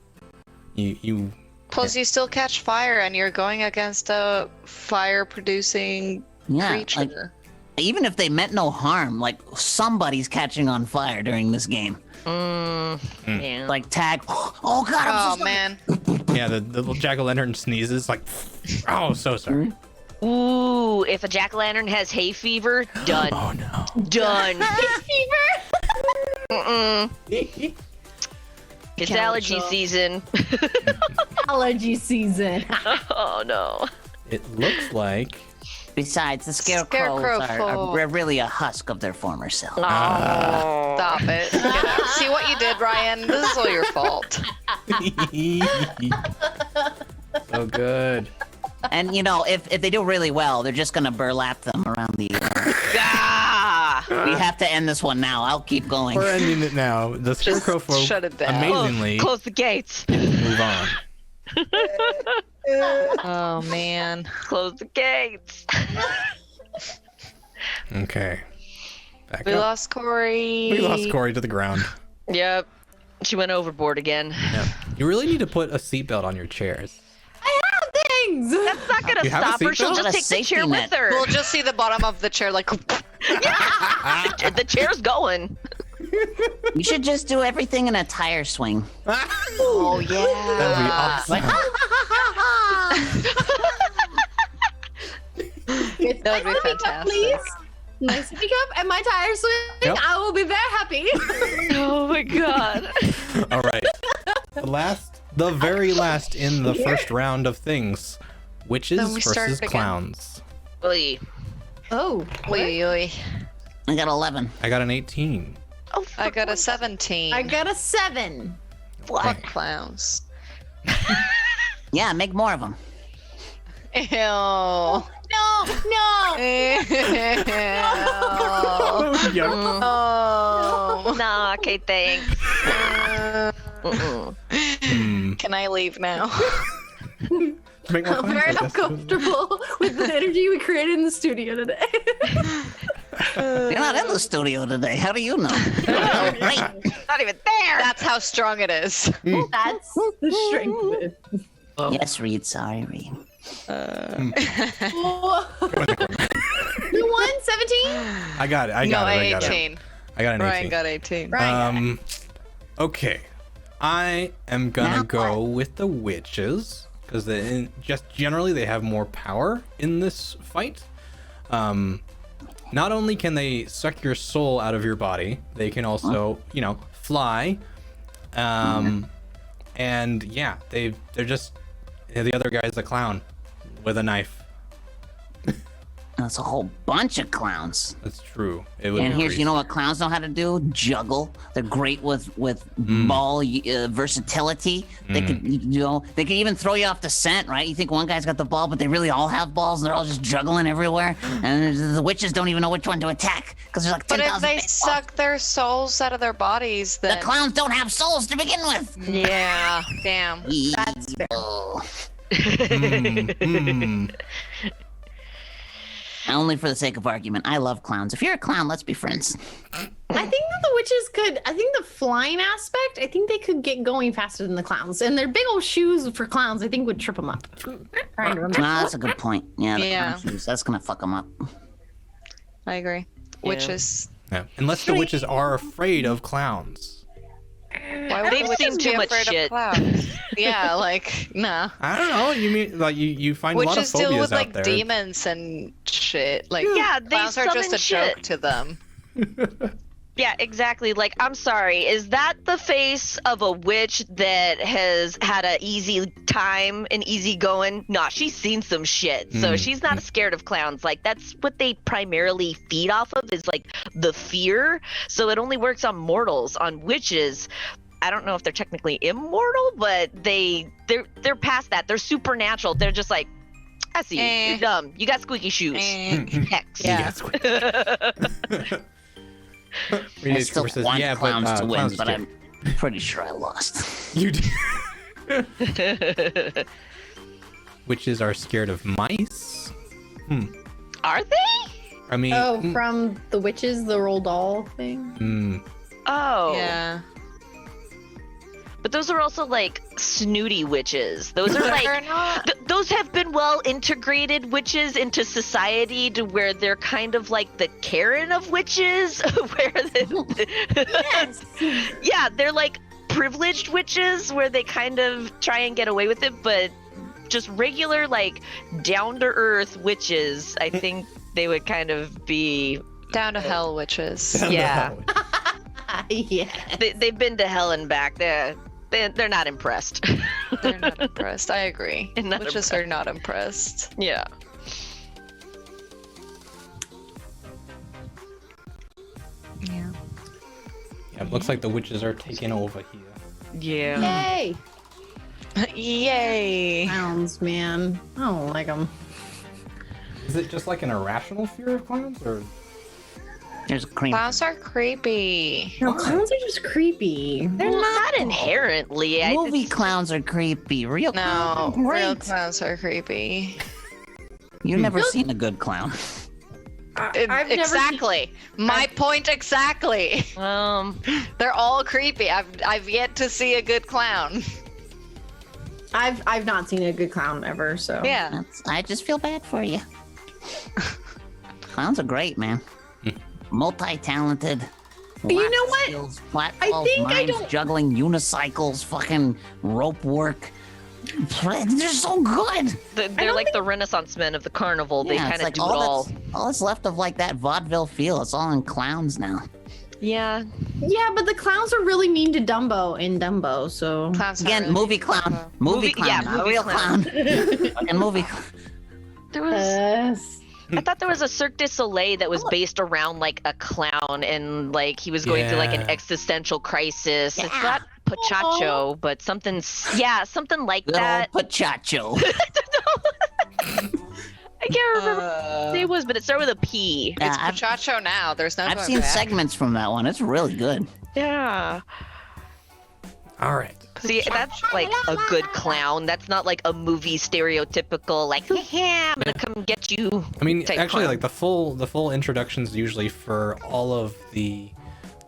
You Plus, you still catch fire, and you're going against a fire-producing Yeah, creature. even if they meant no harm, like somebody's catching on fire during this game. Yeah. Like tag. Oh god! I'm Oh so man. yeah, the little jack-o'-lantern sneezes like. Oh, so sorry. Ooh, if a jack-o'-lantern has hay fever, done. Oh no. Done. fever. Mm-mm. It's allergy season. Allergy season. Oh no. It looks like. Besides, the scarecrows Scarecrow are folk. really a husk of their former self. Oh. Stop it. Get out. See what you did, Ryan? This is all your fault. So good. And if they do really well, they're just gonna burlap them around the. Ah! We have to end this one now. I'll keep going. We're ending it now. The scarecrow folk shut it down. amazingly Close the gates. move on. Oh man. Close the gates. Okay. Back We up. lost Corey. We lost Corey to the ground. Yep. She went overboard again. Yeah. You really need to put a seatbelt on your chairs. Things. That's not gonna You have a stop her. She'll seatbelt? just Got a take the safety chair net. with her. We'll just see the bottom of the chair like. The chair's going. You should just do everything in a tire swing. Oh That'd be yeah. awesome. It's That would be nice to pick up, fantastic. please. Nice to pick up, and my tire swing. Yep. I will be very happy. Oh my god. All right. The very last in the first round of things. Witches Then we start versus again. clowns. Oy. Oh, Oy, oy. I got 11. I got an 18. Oh, I got a 17. I got a 7. Fuck clowns. Yeah, make more of them. Ew. No, no. Ew. Oh. Nah, okay, thanks. Mm-mm. Hmm. Can I leave now? Make more I'm fun, very I guess. uncomfortable with the energy we created in the studio today. You're not in the studio today. How do you know? Right. Not even there. That's how strong it is. That's the strength of it. Yes, Reed. Sorry, Reed. You won 17? I got it. I No, got it. 18. I got an 18. Ryan got 18. Right. Okay. I am gonna Now go with the witches because just generally they have more power in this fight. Not only can they suck your soul out of your body, they can also, fly. And yeah, they're just the other guy's a clown with a knife. That's a whole bunch of clowns. That's true. It would And here's, increase. you know what clowns know how to do? Juggle. They're great with ball versatility. They could, they could even throw you off the scent, right? You think one guy's got the ball, but they really all have balls, and they're all just juggling everywhere. And the witches don't even know which one to attack because there's like But 10,000. if they big balls. suck their souls out of their bodies, The then clowns don't have souls to begin with. yeah, damn. That's fair. Only for the sake of argument. I love clowns. If you're a clown, let's be friends. I think that the witches could. I think the flying aspect. I think they could get going faster than the clowns, and their big old shoes for clowns. I think would trip them up. Trying to remember. That's a good point. Yeah, the Yeah. clown shoes. That's gonna fuck them up. I agree. Witches. Yeah. Unless the witches are afraid of clowns. Why would They've the witches seen be too much afraid of shit. clowns? Yeah, like nah. I don't know. You mean like you find a lot of Witches deal phobias with out like there. demons and shit. Like Yeah, they clowns are just summon a shit. joke to them. Yeah, exactly. Like, I'm sorry. Is that the face of a witch that has had an easy time and easy going? Nah, she's seen some shit. So she's not scared of clowns. Like, that's what they primarily feed off of is like the fear. So it only works on mortals. On witches, I don't know if they're technically immortal, but they're past that. They're supernatural. They're just like, I see you. You're dumb. You got squeaky shoes. Hex. Yeah. Yes. I Renee still Cooper says, want yeah, clowns but, to win, clowns but do. I'm pretty sure I lost. You do. Witches are scared of mice. Are they? I mean, Oh, from the witches, the roll doll thing. Oh. Yeah. But those are also like snooty witches. Those are like They're not. those have been well integrated witches into society to where they're kind of like the Karen of witches, where Yes. yeah, they're like privileged witches where they kind of try and get away with it, but just regular like down to earth witches, I think they would kind of be Down to hell witches. yeah. Yeah. They've been to hell and back. They're not impressed. They're not impressed. I agree. Not Witches are not impressed. yeah. Yeah. yeah, it looks like the witches are taking over here. Yeah. Yay. Yay. Clowns, man. I don't like them. Is it just like an irrational fear of clowns, or There's a cream. Clowns are creepy. No, clowns are just creepy. They're Not inherently. Movie clowns are creepy. Real No, clowns are real great. clowns are creepy. You've never seen a good clown. I've never Exactly. My point exactly. They're all creepy. I've yet to see a good clown. I've not seen a good clown ever, so Yeah. I just feel bad for you. Clowns are great, man. Multi-talented. You lots know of what? Skills, platfalls, think I mimes, don't- juggling, unicycles, fucking rope work. They're so good. They're like the Renaissance men of the carnival. They Yeah, kind it's of like do it all. all that's left of like that vaudeville feel. It's all in clowns now. Yeah. Yeah, but the clowns are really mean to Dumbo in Dumbo, so Clowns are Again, really movie creepy. clown. Movie clown, yeah, not a movie real clown. clown. Fucking movie clown. There was. yes. I thought there was a Cirque du Soleil that was based around like a clown and like he was going through like an Yeah. existential crisis. It's Yeah. not Pachacho, but something like Good that. old Pachacho. I can't remember what his name was, but it started with a P. Yeah, It's I've, Pachacho now. There's no I've going seen back. segments from that one. It's really good. Yeah. all right? See, that's like a good clown. That's not like a movie stereotypical like, I'm gonna come get you. I mean, type actually, clown. like the full introductions usually for all of the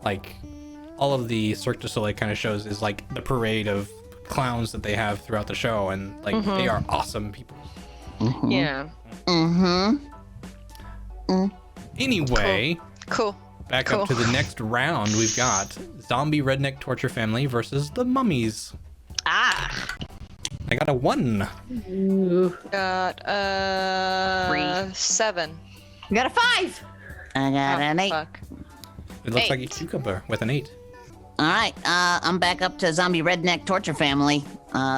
Cirque du Soleil kind of shows is like the parade of clowns that they have throughout the show, and like they are awesome people. Yeah. Mm-hmm. Anyway, Cool. back Cool. up to the next round. We've got Zombie Redneck Torture Family versus the Mummies. Ah. I got a 1. Ooh. Got 7. You got a 5. I got an 8. Fuck. It looks like a 8. cucumber with an 8. All right, I'm back up to Zombie Redneck Torture Family.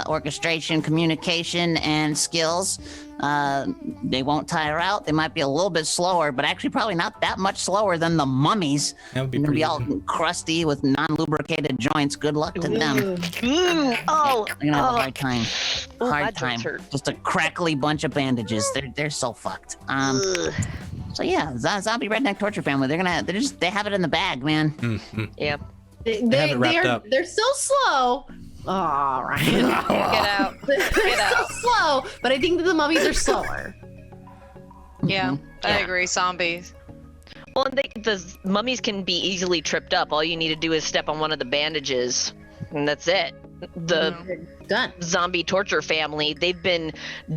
orchestration, communication, and skills. They won't tire out. They might be a little bit slower, but actually probably not that much slower than the mummies. That would be They're gonna pretty be all easy. crusty with non-lubricated joints. Good luck to them. Oh, They're gonna have a hard time. Oh, my Hard time. joints hurt. Just a crackly bunch of bandages. They're so fucked. Ugh. So yeah, zombie redneck torture family. They have it in the bag, man. Mhm. Yeah. have it wrapped up. They're so slow. Oh, Ryan. Get out. They're Get so out. slow, but I think that the mummies are slower. Yeah, I Yeah. agree. Zombies. Well, and the mummies can be easily tripped up. All you need to do is step on one of the bandages, and that's it. The Done. zombie torture family, they've been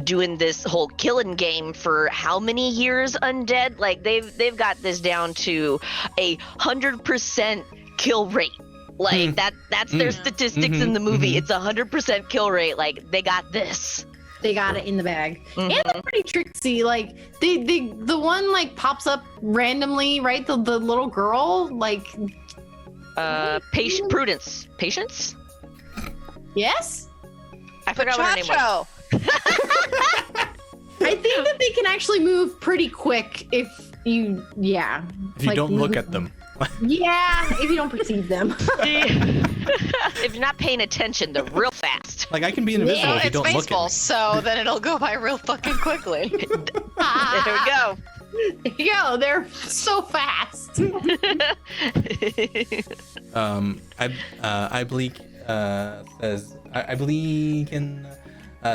doing this whole killing game for how many years, Undead? Like they've got this down to 100% kill rate. Like that's their statistics in the movie. It's 100% kill rate. Like they got this. They got it in the bag. Mhm. And they're pretty tricksy. Like the one like pops up randomly, right? The little girl, like Prudence. Patience? yes? I forgot what her name was. Chacho. I think that they can actually move pretty quick if you If you don't look at them. Yeah, if you don't perceive them. If you're not paying attention, they're real fast. Like I can be invisible Well, if you it's don't look baseball, at so then it'll go by real fucking quickly. There we go. There you go. They're so fast. me. I believe says I believe can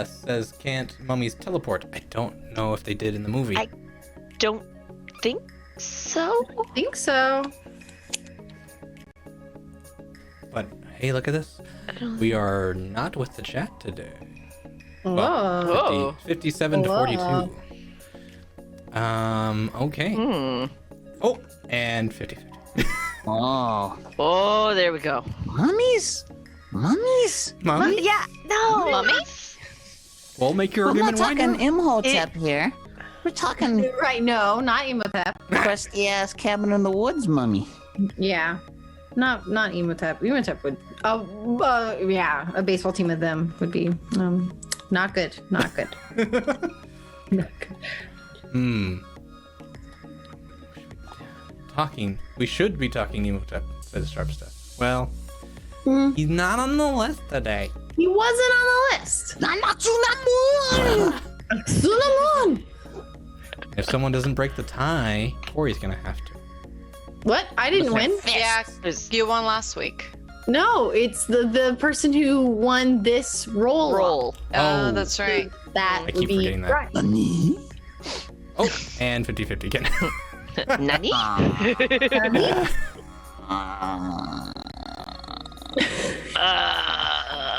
says can't mummies teleport. I don't know if they did in the movie. I- Don't think so. I think so. But hey, look at this. We are not with the chat today. Whoa. Whoa. 57 to Whoa. 42. Okay. Hmm. Oh, and 50. Oh, Oh, there we go. mummies. Mummy? Yeah. No. Mummies? We'll make your We're not argument talking wider. Imhotep here. We're talking Right, no, not Imhotep. crusty ass cabin in the woods mummy. Yeah. Not Imhotep. Imhotep would yeah, a baseball team of them would be not good. Not good. Not good. We should be talking Imhotep, says Sharpstaff. Well, Hmm. he's not on the list today. He wasn't on the list. Sulamon! If someone doesn't break the tie, Corey's gonna have to. What? I didn't win? Yeah, There's you won last week. No, it's the person who won this roll. roll. Oh. That's right. That I would keep be forgetting that. right. Oh, and 50-50 again. Nani?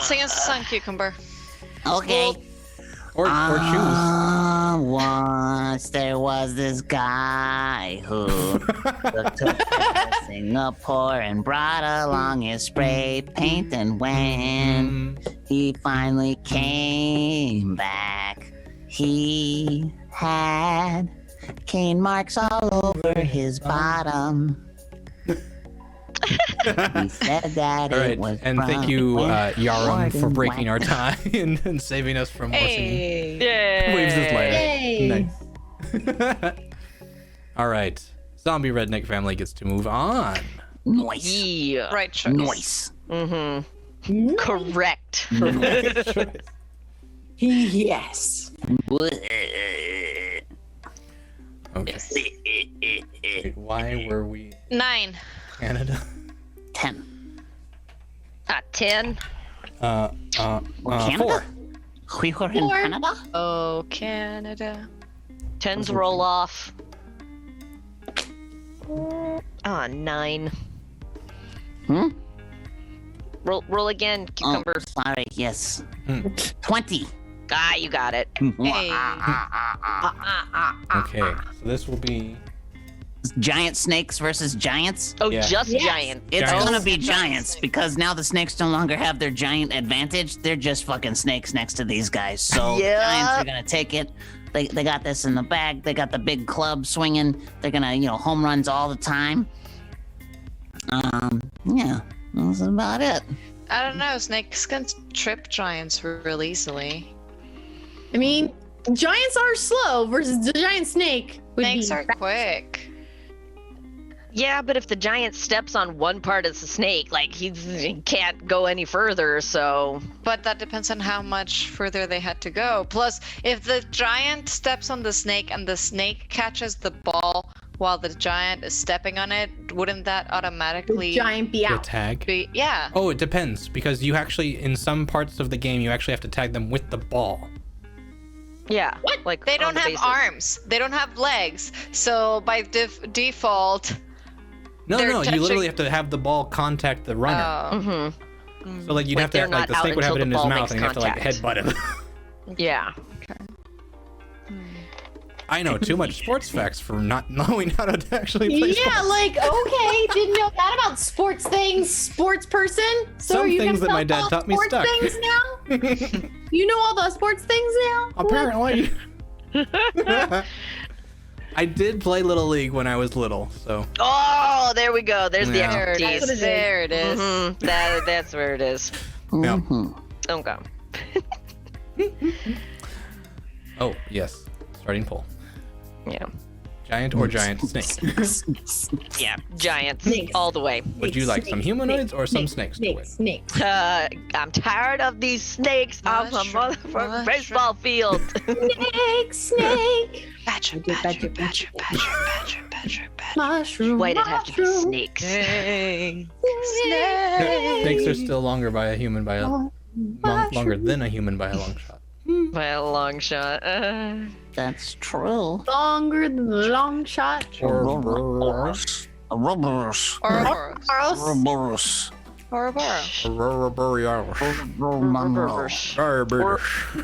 Sing us a song, Cucumber. Okay. or choose. Once there was this guy who took to Singapore and brought along his spray paint, and when he finally came back, he had cane marks all over his bottom. He said that All it right, was and thank from you, when Yarum, for Gordon breaking our Went- tie and saving us from more singing. Hey. Yay. Waves his Yay! Nice. All right, zombie redneck family gets to move on. Noise. Yeah. Right choice. Noise. Mm-hmm. Correct. Yes. Okay. Wait, why were we 9. Canada? 10. 10. Canada? 4. We were in Four. Canada? Oh, Canada. 10s roll off. 9. Hmm? Roll again, Cucumber. Oh, sorry, yes. Hmm. 20. Ah, you got it. Hey. Okay, so this will be. Giant snakes versus giants? Oh, Yeah. just Yes. giant. It's Giants. gonna be Giant giants snake. because now the snakes no longer have their giant advantage. They're just fucking snakes next to these guys. So Yep. giants are gonna take it. They got this in the bag. They got the big club swinging. They're gonna, home runs all the time. Yeah, that's about it. I don't know. Snakes can trip giants real easily. I mean, giants are slow versus the giant snake. Snakes are quick. Yeah, but if the giant steps on one part of the snake, like he can't go any further, so. But that depends on how much further they had to go. Plus, if the giant steps on the snake and the snake catches the ball while the giant is stepping on it, wouldn't that automatically giant be The out. tag. be? Yeah. Oh, it depends because you actually, in some parts of the game, you actually have to tag them with the ball. Yeah. What? Like They on don't the have bases. arms. They don't have legs. So by default. No, They're no, touching- you literally have to have the ball contact the runner. Mm-hmm. So like you'd Like, have to they're like the not out snake would have it until in the his ball mouth makes and you have to like contact. headbutt him. Yeah. I know too much sports facts for not knowing how to actually play Yeah, sports. like, okay, didn't know that about sports things, sports person. So Some are you things gonna that my tell dad all taught me sports stuck. things now? You know all the sports things now? Apparently. I did play Little League when I was little, so Oh, there we go. There's the Yeah. There it expertise. is. There it is. Mhm. That's where it is. yeah. Mhm. Okay. Oh yes, starting poll. Yeah. Giant or giant snake? Yeah. Giants Snakes. all the way. Would you like some humanoids or some snakes to win? Snakes. I'm tired of these snakes on the Mushroom, motherfucking mushroom. baseball field. Snake. Badger, badger, badger, badger, badger, badger, badger. Mushroom. Why'd it have to be mushroom, snakes? Snake. Snakes are still longer by a human by a longer than a human by a long shot. By a long shot. That's true. Longer than the long shot. Ouroboros. Ouroboros. Ouroboros. Ouroboros. Ouroboros. Aurora Borealis. Ouroboros.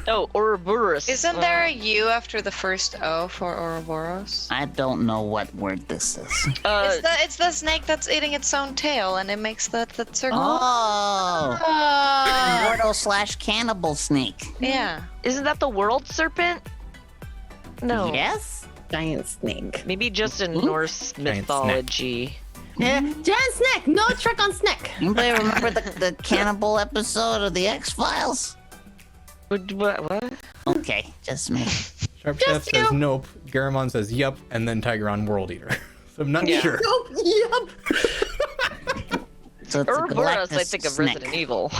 Oh, Ouroboros. Isn't there a U after the first O for Ouroboros? I don't know what word this is. It's the snake that's eating its own tail, and it makes that circle. Oh, Oh. mortal slash cannibal snake. Yeah. Isn't that the world serpent? No. Yes. Giant snake. Maybe just in Norse Giant mythology. Giant snake. No trick on snake. Anybody remember the cannibal episode of the X Files? What? Okay, just me. Sharp Chef Just says you. nope. Garamond says yup, and then Tigeron World Eater. So I'm not Yeah. sure. Nope. Yep. So it's a Ouroboros, I Galactus think of snake. Resident Evil.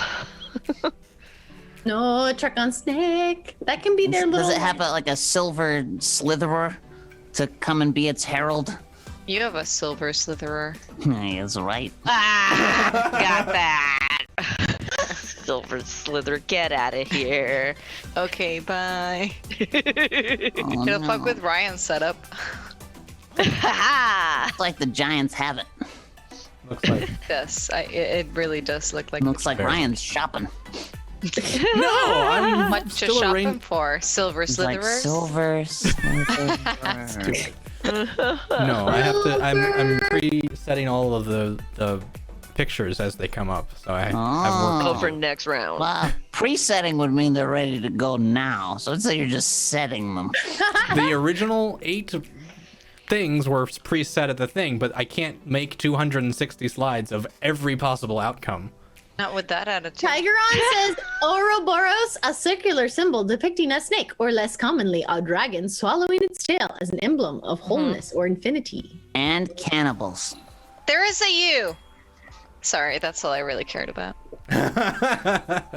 No trick on snake. That can be their little. Does it have like a silver slitherer to come and be its herald? You have a silver slitherer. He is right. Ah, got that. Silver Slither, get out of here. Okay, bye. Oh, It'll no. fuck with Ryan's setup. Ha Looks like the Giants have it. Looks like Yes, it really does look like. Looks like Fair. Ryan's shopping. no. I'm What to still shop a him rain. for? Silver It's like slitherers? silver slitherer. No, I have to. I'm pre-setting all of the pictures as they come up, so I've Go worked. for on it. next round. Well, presetting would mean they're ready to go now. So it's like you're just setting them. The original 8 things were preset at the thing, but I can't make 260 slides of every possible outcome. Not with that attitude. Tigeron says Ouroboros, a circular symbol depicting a snake, or less commonly, a dragon swallowing its tail as an emblem of wholeness or infinity. And cannibals. There is a U. Sorry, that's all I really cared about.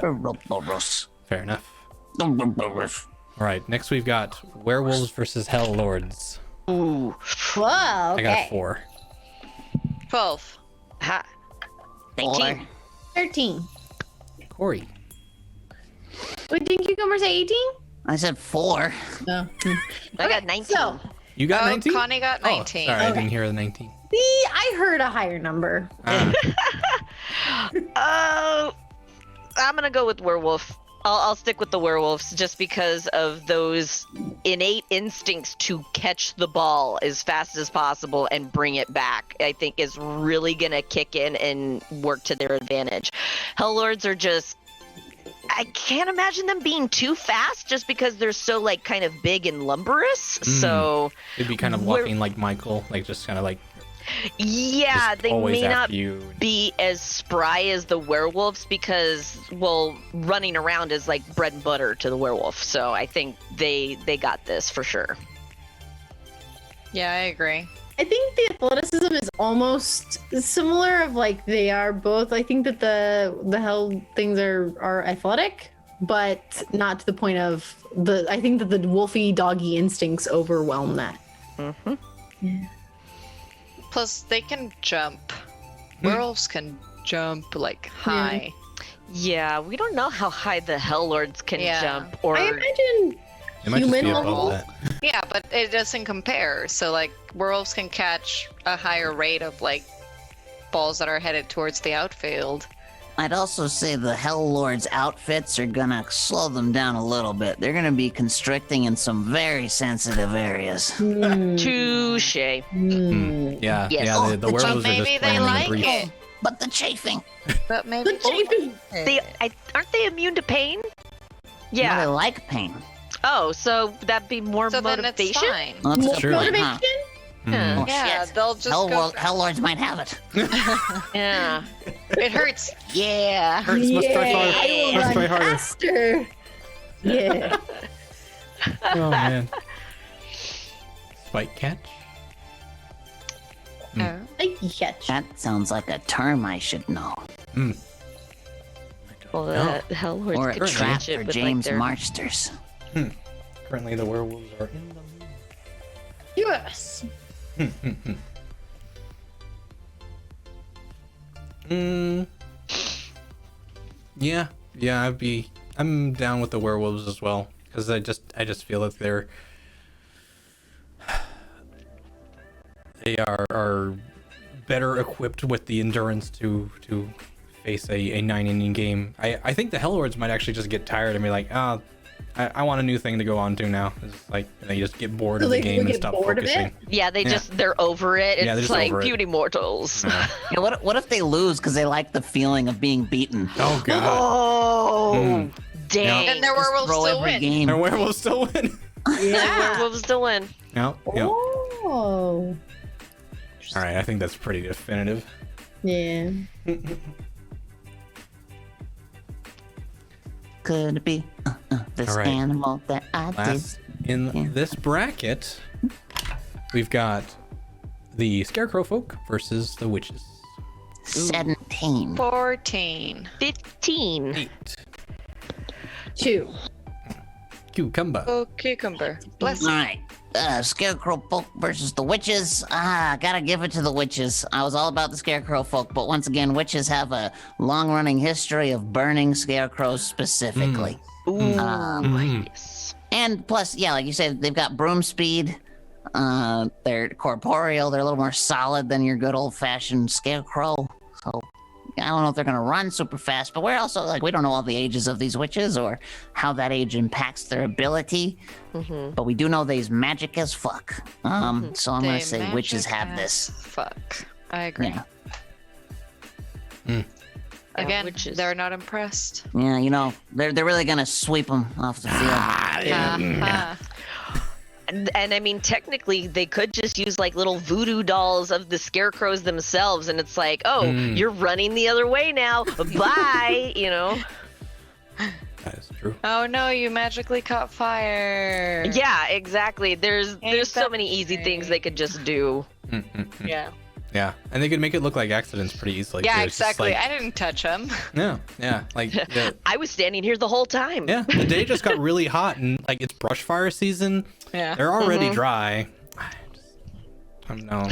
Ouroboros. Fair enough. Ouroboros. All right, next we've got werewolves versus hell lords. Ooh. Whoa, I got a okay. 4. 12. Ha. 4. 19. 13. Corey. Wait, didn't Cucumber say 18? I said 4. No. I got 19. So, You got Oh, 19? Connie got 19. Oh, sorry, I Okay. didn't hear the 19. see, I heard a higher number. Oh, I'm gonna go with werewolf. I'll stick with the werewolves just because of those innate instincts to catch the ball as fast as possible and bring it back. I think is really gonna kick in and work to their advantage. Hellords are just, I can't imagine them being too fast just because they're so like kind of big and lumberous. So It'd be kind of Were- walking like Michael, like just kind of like Yeah, Just they always may not after you. be as spry as the werewolves because, well, running around is like bread and butter to the werewolf. So I think they got this for sure. Yeah, I agree. I think the athleticism is almost similar. Of like they are both. I think that the hell things are athletic, but not to the point of the. I think that the wolfy doggy instincts overwhelm that. Plus, they can jump. Werewolves can jump like high. Yeah, we don't know how high the Hell Lords can Yeah. jump. Or I imagine It might just be human above level? that. Yeah, but it doesn't compare. So like werewolves can catch a higher rate of like balls that are headed towards the outfield. I'd also say the Hell Lords outfits are gonna slow them down a little bit. They're gonna be constricting in some very sensitive areas. touche. Yeah, Yes. yeah. Oh, The but werewolves are maybe just they planning like a breach. it. But the chafing. But maybe The chafing. Aren't they immune to pain? Yeah. Yeah. They like pain. Oh, so that'd be more so then it's motivation. fine. Well, that's More a good point, motivation? huh? Mhm. Oh, Yeah, shit. they'll just go. Hell Lords might have it. Yeah. It hurts. Yeah. Hurts, must try Yeah, harder. I will Must try run harder. faster. Yeah. Oh man. Spike catch? Oh. I catch. That sounds like a term I should know. Well, No. the Hell Lords Or a could trap catch it for with James like their... Marsters. Currently, the werewolves are in the lead. Yes. Yeah, I'm down with the werewolves as well because I just feel that they are better equipped with the endurance to face a 9-inning game. I think the Hell Lords might actually just get tired and be like, oh, I want a new thing to go on to now. It's like they just get bored So of the they game and get stop bored of it? focusing. Yeah, they're over it. Yeah, they're It's just like over it. puny mortals. Yeah. Yeah, what if they lose because they like the feeling of being beaten? Oh god. Oh, dang. And their Just werewolves throw still every win. game. Our werewolves still win. Yeah. Werewolves to win. No. Yeah. Oh. All right, I think that's pretty definitive. Yeah. Could it be this All right. animal that I Last in Yeah. this bracket, we've got the Scarecrow folk versus the witches. did? 17. 14. 15. 8. 2. Cucumber. Oh, cucumber. Bless All you. right. Scarecrow folk versus the witches. Gotta give it to the witches. I was all about the Scarecrow folk, but once again, witches have a long-running history of burning scarecrows specifically. Ooh, Mhm. yes. And plus, yeah, like you said, they've got broom speed. They're corporeal. They're a little more solid than your good old-fashioned scarecrow. So I don't know if they're gonna run super fast, but we're also like we don't know all the ages of these witches or how that age impacts their ability. But we do know they's magic as fuck. So I'm gonna They say witches magic have as this. Fuck. I agree. Yeah. Again, witches. they're not impressed. Yeah, you know, they're really gonna sweep them off the field. And I mean, technically, they could just use like little voodoo dolls of the scarecrows themselves, and it's like, oh, you're running the other way now. Bye, you know? That is true. Oh no, you magically caught fire. Yeah, exactly. There's so that many easy things they could just do. Yeah. Yeah, and they could make it look like accidents pretty easily. Yeah, too. It's just exactly. like- I didn't touch him. No, yeah, like I was standing here the whole time. yeah, the day just got really hot and like it's brush fire season. Yeah. They're already dry. I'm no.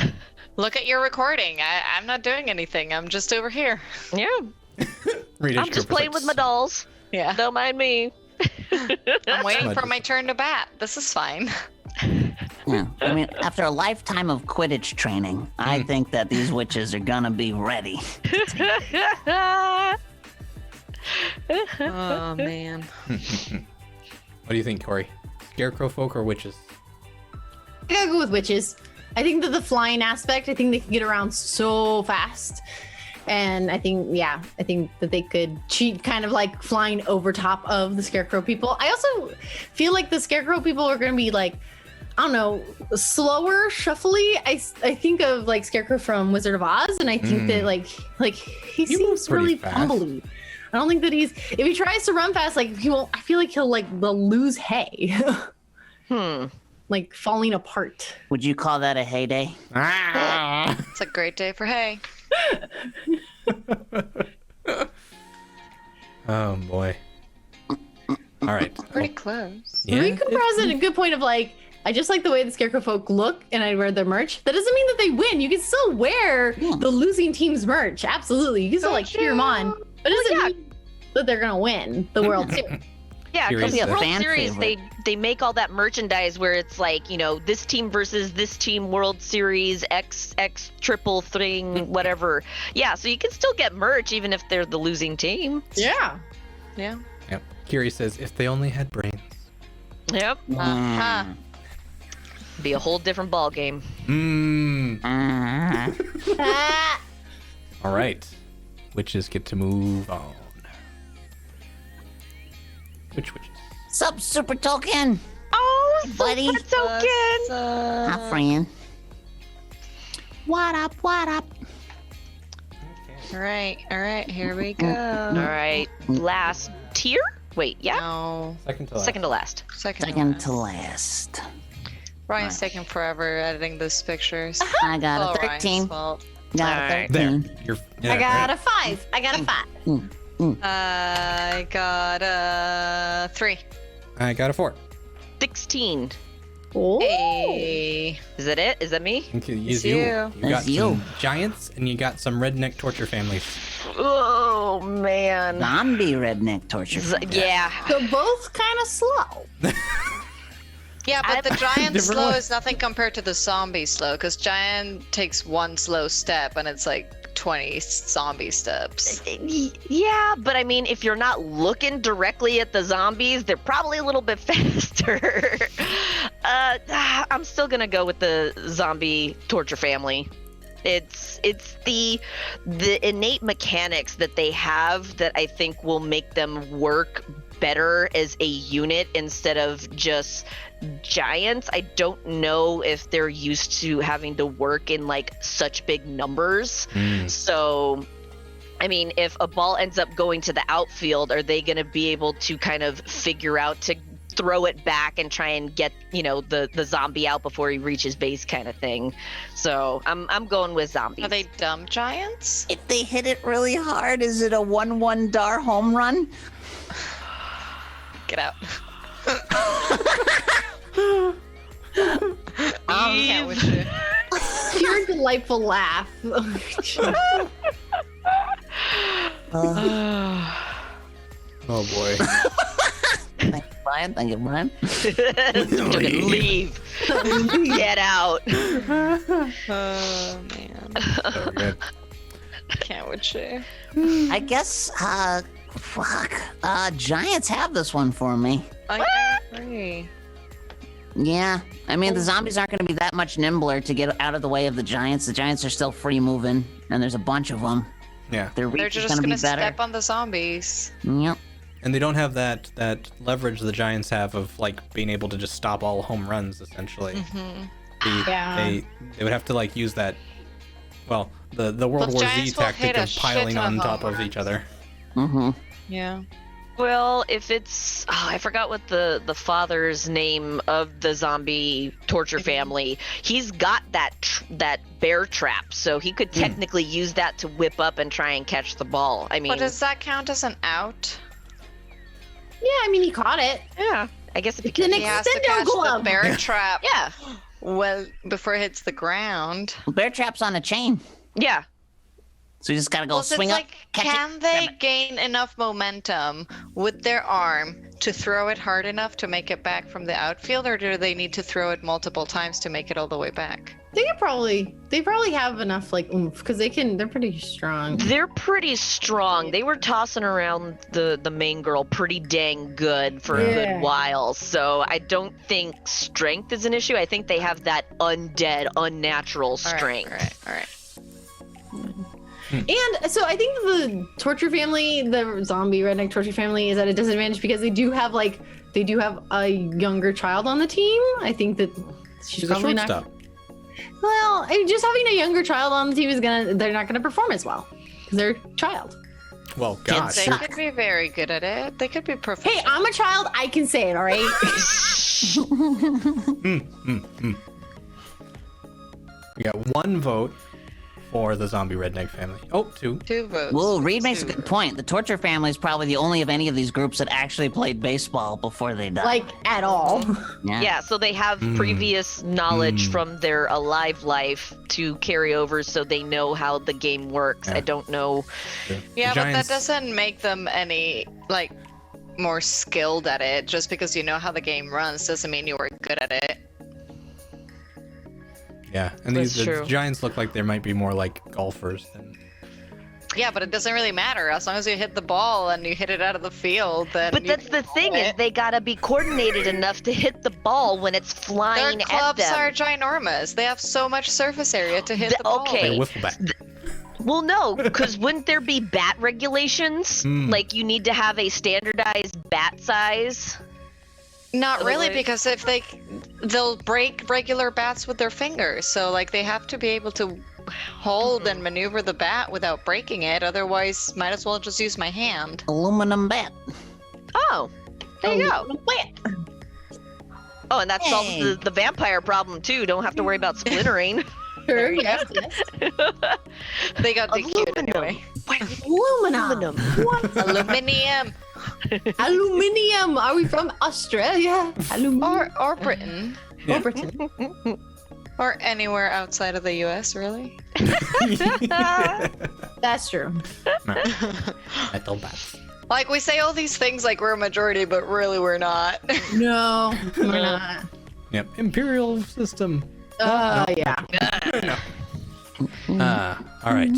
Look at your recording. I'm not doing anything. I'm just over here. Yeah. Reed I'm H. just Cooper's playing like, with my dolls. Yeah. Don't mind me. I'm waiting for Smudges. my turn to bat. This is fine. Yeah, I mean, after a lifetime of Quidditch training, I think that these witches are gonna be ready. Oh man. What do you think, Corey? Scarecrow folk or witches? I gotta go with witches. I think that the flying aspect, I think they can get around so fast. And I think that they could cheat kind of like flying over top of the scarecrow people. I also feel like the scarecrow people are going to be like I don't know, slower, shuffly. I think of like Scarecrow from Wizard of Oz, and I think that like he He moves seems pretty really fast. fumbly. I don't think that if he tries to run fast, like he won't. I feel like he'll lose hay, like falling apart. Would you call that a heyday? Ah! It's a great day for hay. Oh boy. All right. Pretty close. Yeah, Rico has a good point of like, I just like the way the Scarecrow folk look, and I wear their merch. That doesn't mean that they win. You can still wear the losing team's merch. Absolutely, you can still like cheer them on, but it doesn't mean that they're gonna win the World Series. Yeah, because Curious. World Fan Series, favorite. they make all that merchandise where it's like, this team versus this team, World Series, X triple thing, whatever. Yeah, so you can still get merch even if they're the losing team. Yeah. Yeah. Yep. Kiri says, if they only had brains. Yep. Uh-huh. Be a whole different ball game. Ah. All right. Witches get to move on. Which witches? Sup, Super Token? Oh, buddy. Super Token. Hi, friend. What up? What up? All right, here we go. All right, last tier? Wait, yeah? No, Second to last. Second to last. Second to last. Brian's taking forever editing those pictures. I got All a Ryan's 13. fault. Got a Alright. 13. There. You're, yeah, I got right. a 5. I got a 5. I got a 3. I got a 4. 16. Oh. Hey. Is that it? Is that me? Okay, It's you. you. You got That's you. some giants and you got some redneck torture families. Oh, man. Zombie redneck torture. Yeah. So both kind of slow. Yeah, but the giant Different slow one. is nothing compared to the zombie slow, because giant takes one slow step and it's like 20 zombie steps. Yeah, but I mean, if you're not looking directly at the zombies, they're probably a little bit faster. I'm still gonna go with the zombie torture family. It's the innate mechanics that they have that I think will make them work better as a unit instead of just giants. I don't know if they're used to having to work in like such big numbers. So I mean, if a ball ends up going to the outfield, are they going to be able to kind of figure out to throw it back and try and get, the zombie out before he reaches base kind of thing? So I'm going with zombies. Are they dumb giants? If they hit it really hard, is it a 1-1 dar home run? Get out. Eve. with you. Pure delightful laugh. Oh boy. Thank you, Brian. Thank you, Brian. Leave. Get out. Oh man, So good. can't with you. I guess, Giants have this one for me. I agree. Yeah. I mean, the zombies aren't going to be that much nimbler to get out of the way of the Giants. The Giants are still free moving, and there's a bunch of them. Yeah. Their They're reach is just going to gonna be better. step on the zombies. Yep. And they don't have that leverage the Giants have of like being able to just stop all home runs essentially. Yeah. They would have to like use that. Well, the World The War Z Giants will tactic hit a of piling shit ton on of top home of each other. Mm-hmm. Yeah. Well, if it's I forgot what the father's name of the zombie torture family. He's got that bear trap, so he could technically use that to whip up and try and catch the ball. I mean, But does that count as an out? Yeah, I mean, he caught it. yeah, I guess it An becomes He has to extendo catch the glove. bear trap. yeah, Well, before it hits the ground. Bear trap's on a chain, yeah. so you just got to go Well, so swing it's up, like, catch can it, they grab it. gain enough momentum with their arm to throw it hard enough to make it back from the outfield, or do they need to throw it multiple times to make it all the way back? They probably have enough like oomph because they're pretty strong. They're pretty strong. They were tossing around the main girl pretty dang good for a Yeah. good while. So I don't think strength is an issue. I think they have that undead, unnatural All right, strength. all right. And so I think the torture family, the zombie redneck torture family, is at a disadvantage because they do have like they do have a younger child on the team. I think that she's She's a probably not. shortstop. Well, just having a younger child on the team they're not gonna perform as well because they're a child. Well, God. They Suck. could be very good at it. They could be professional. Hey, I'm a child. I can say it. All right. We got 1 vote for the zombie redneck family. Oh, 2. 2 votes. Well, Reed makes a Two good point. The Torture family is probably the only of any of these groups that actually played baseball before they died. Like at all. Yeah, so they have previous knowledge from their alive life to carry over, so they know how the game works. Yeah. I don't know. Yeah, but that Giants- doesn't make them any like more skilled at it. Just because you know how the game runs doesn't mean you were good at it. Yeah, and That's the true. Giants look like they might be more like golfers than. Yeah, but it doesn't really matter as long as you hit the ball and you hit it out of the field. Then But you that's the thing is they gotta be coordinated enough to hit the ball when it's their flying at clubs them. are ginormous. They have so much surface area to hit the ball. okay. Like a wiffle bat. Well, no, because wouldn't there be bat regulations? Like you need to have a standardized bat size. Not really, Otherwise- because if they'll break regular bats with their fingers. So like they have to be able to hold and maneuver the bat without breaking it. Otherwise, might as well just use my hand. Aluminum bat. Oh, there you go. Oh, and that solves Hey. the vampire problem too. Don't have to worry about splintering. Sure. Yes. They got DQ'd Aluminum. anyway. Aluminum. What? Aluminium Aluminium. Are we from Australia? Aluminium. or Britain Or Britain. or anywhere outside of the U.S. Really. That's true. Metal bats. Like we say all these things like we're a majority, but really we're not. No, we're not. Yep, imperial system. Yeah. All right.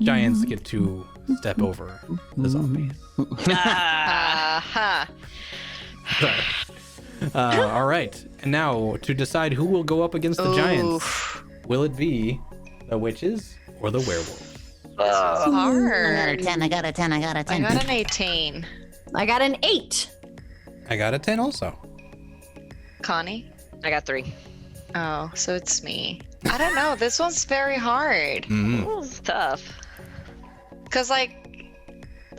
Giants get to step over the zombies. Aha. All right. And now to decide who will go up against the Giants. Oof. Will it be the witches or the werewolves? I got a Hard. 10. I got a 10. I got a I 10. got an 18. I got an 8. I got a 10 also. Connie? I got 3. Oh, so it's me. I don't know. This one's very hard. It's tough. Because, like,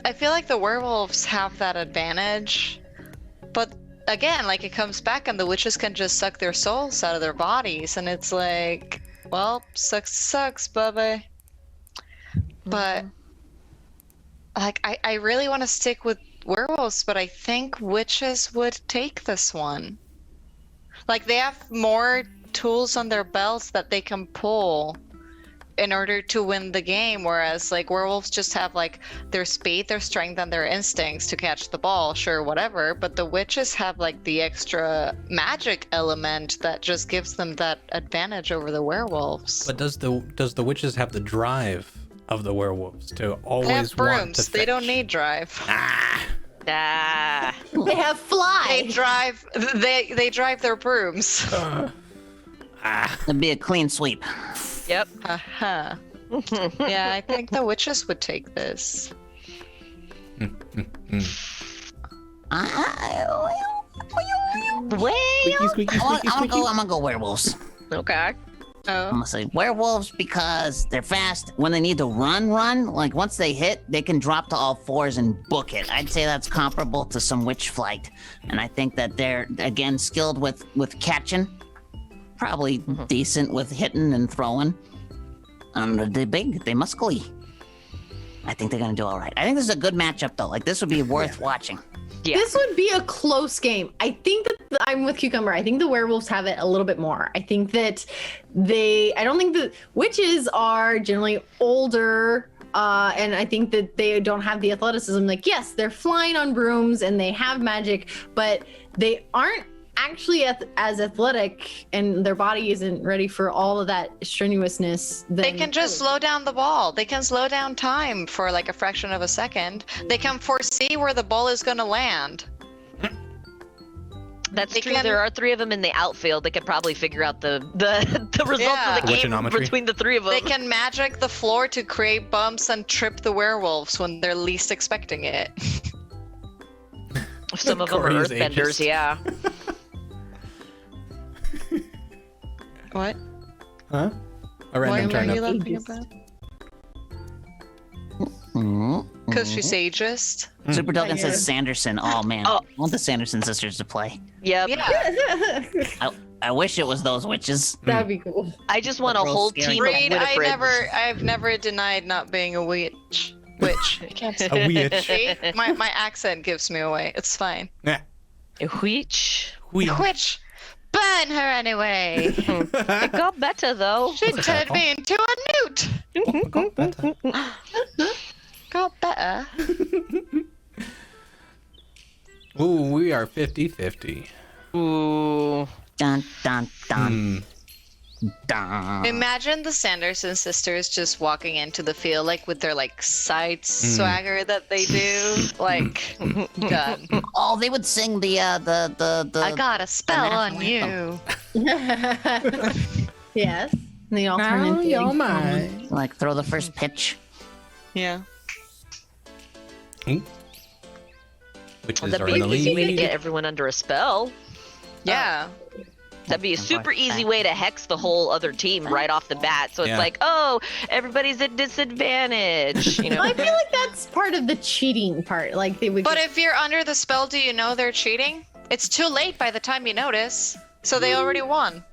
I feel like the werewolves have that advantage. But again, like, it comes back and the witches can just suck their souls out of their bodies. And it's like, well, sucks, bubba. But, like, I really want to stick with werewolves, but I think witches would take this one. Like, they have more tools on their belts that they can pull in order to win the game, whereas like werewolves just have like their speed, their strength, and their instincts to catch the ball, sure, whatever. But the witches have like the extra magic element that just gives them that advantage over the werewolves. But does the witches have the drive of the werewolves to always They have want to brooms. They fetch? don't need drive. Ah. They have fly. They drive. They drive their brooms. It'd be a clean sweep. Yep. Haha. Yeah, I think the witches would take this. Squeaky, squeaky, I'm squeaky, squeaky. gonna go werewolves. Okay. I'm Oh, gonna say werewolves because they're fast. When they need to run, like once they hit, they can drop to all fours and book it. I'd say that's comparable to some witch flight, and I think that they're again skilled with catching, probably decent with hitting and throwing. They're big, they're muscly. I think they're gonna do all right. I think this is a good matchup though. Like this would be worth watching. Yeah. This would be a close game. I think that I'm with Cucumber. I think the werewolves have it a little bit more. I think that I don't think the witches are generally older. And I think that they don't have the athleticism. Like, yes, they're flying on brooms and they have magic, but they aren't actually as athletic and their body isn't ready for all of that strenuousness. they can just slow down the ball. They can slow down time for like a fraction of a second. They can foresee where the ball is going to land. That's They true. can- There are 3 of them in the outfield. They could probably figure out the results Yeah. of the game Witchonometry. between the 3 of them. They can magic the floor to create bumps and trip the werewolves when they're least expecting it. Some of them are Corey is earthbenders, ageist. yeah. What? Huh? A Why random are you turnip. laughing about? Because she's ageist. Super Token Yeah. says Sanderson. Oh man, Oh. I want the Sanderson sisters to play. Yep. Yeah. I wish it was those witches. That'd be cool. I just want a Real whole scary. team of Reed, Winifred. I've never denied not being a witch. Witch. I can't say. A witch. See? My accent gives me away. It's fine. Yeah. Which? We. Witch. Burn her anyway. It got better though. She turned me into a newt. Got better. Ooh, we are 50-50. Ooh. Dun dun dun Hmm. dun. Imagine the Sanderson sisters just walking into the field like with their like side swagger that they do. Like done. Oh, they would sing the I got a spell on national you. Yes. And they all turn Now into you're like, mine. like throw the first pitch. Yeah. Witches That'd are be in an the easy way to lead. get everyone under a spell. Yeah. That'd be a super easy way to hex the whole other team right off the bat. So it's Yeah. like, oh, everybody's at disadvantage. You know. I feel like that's part of the cheating part. Like they would. But if you're under the spell, do you know they're cheating? It's too late by the time you notice. So they already won.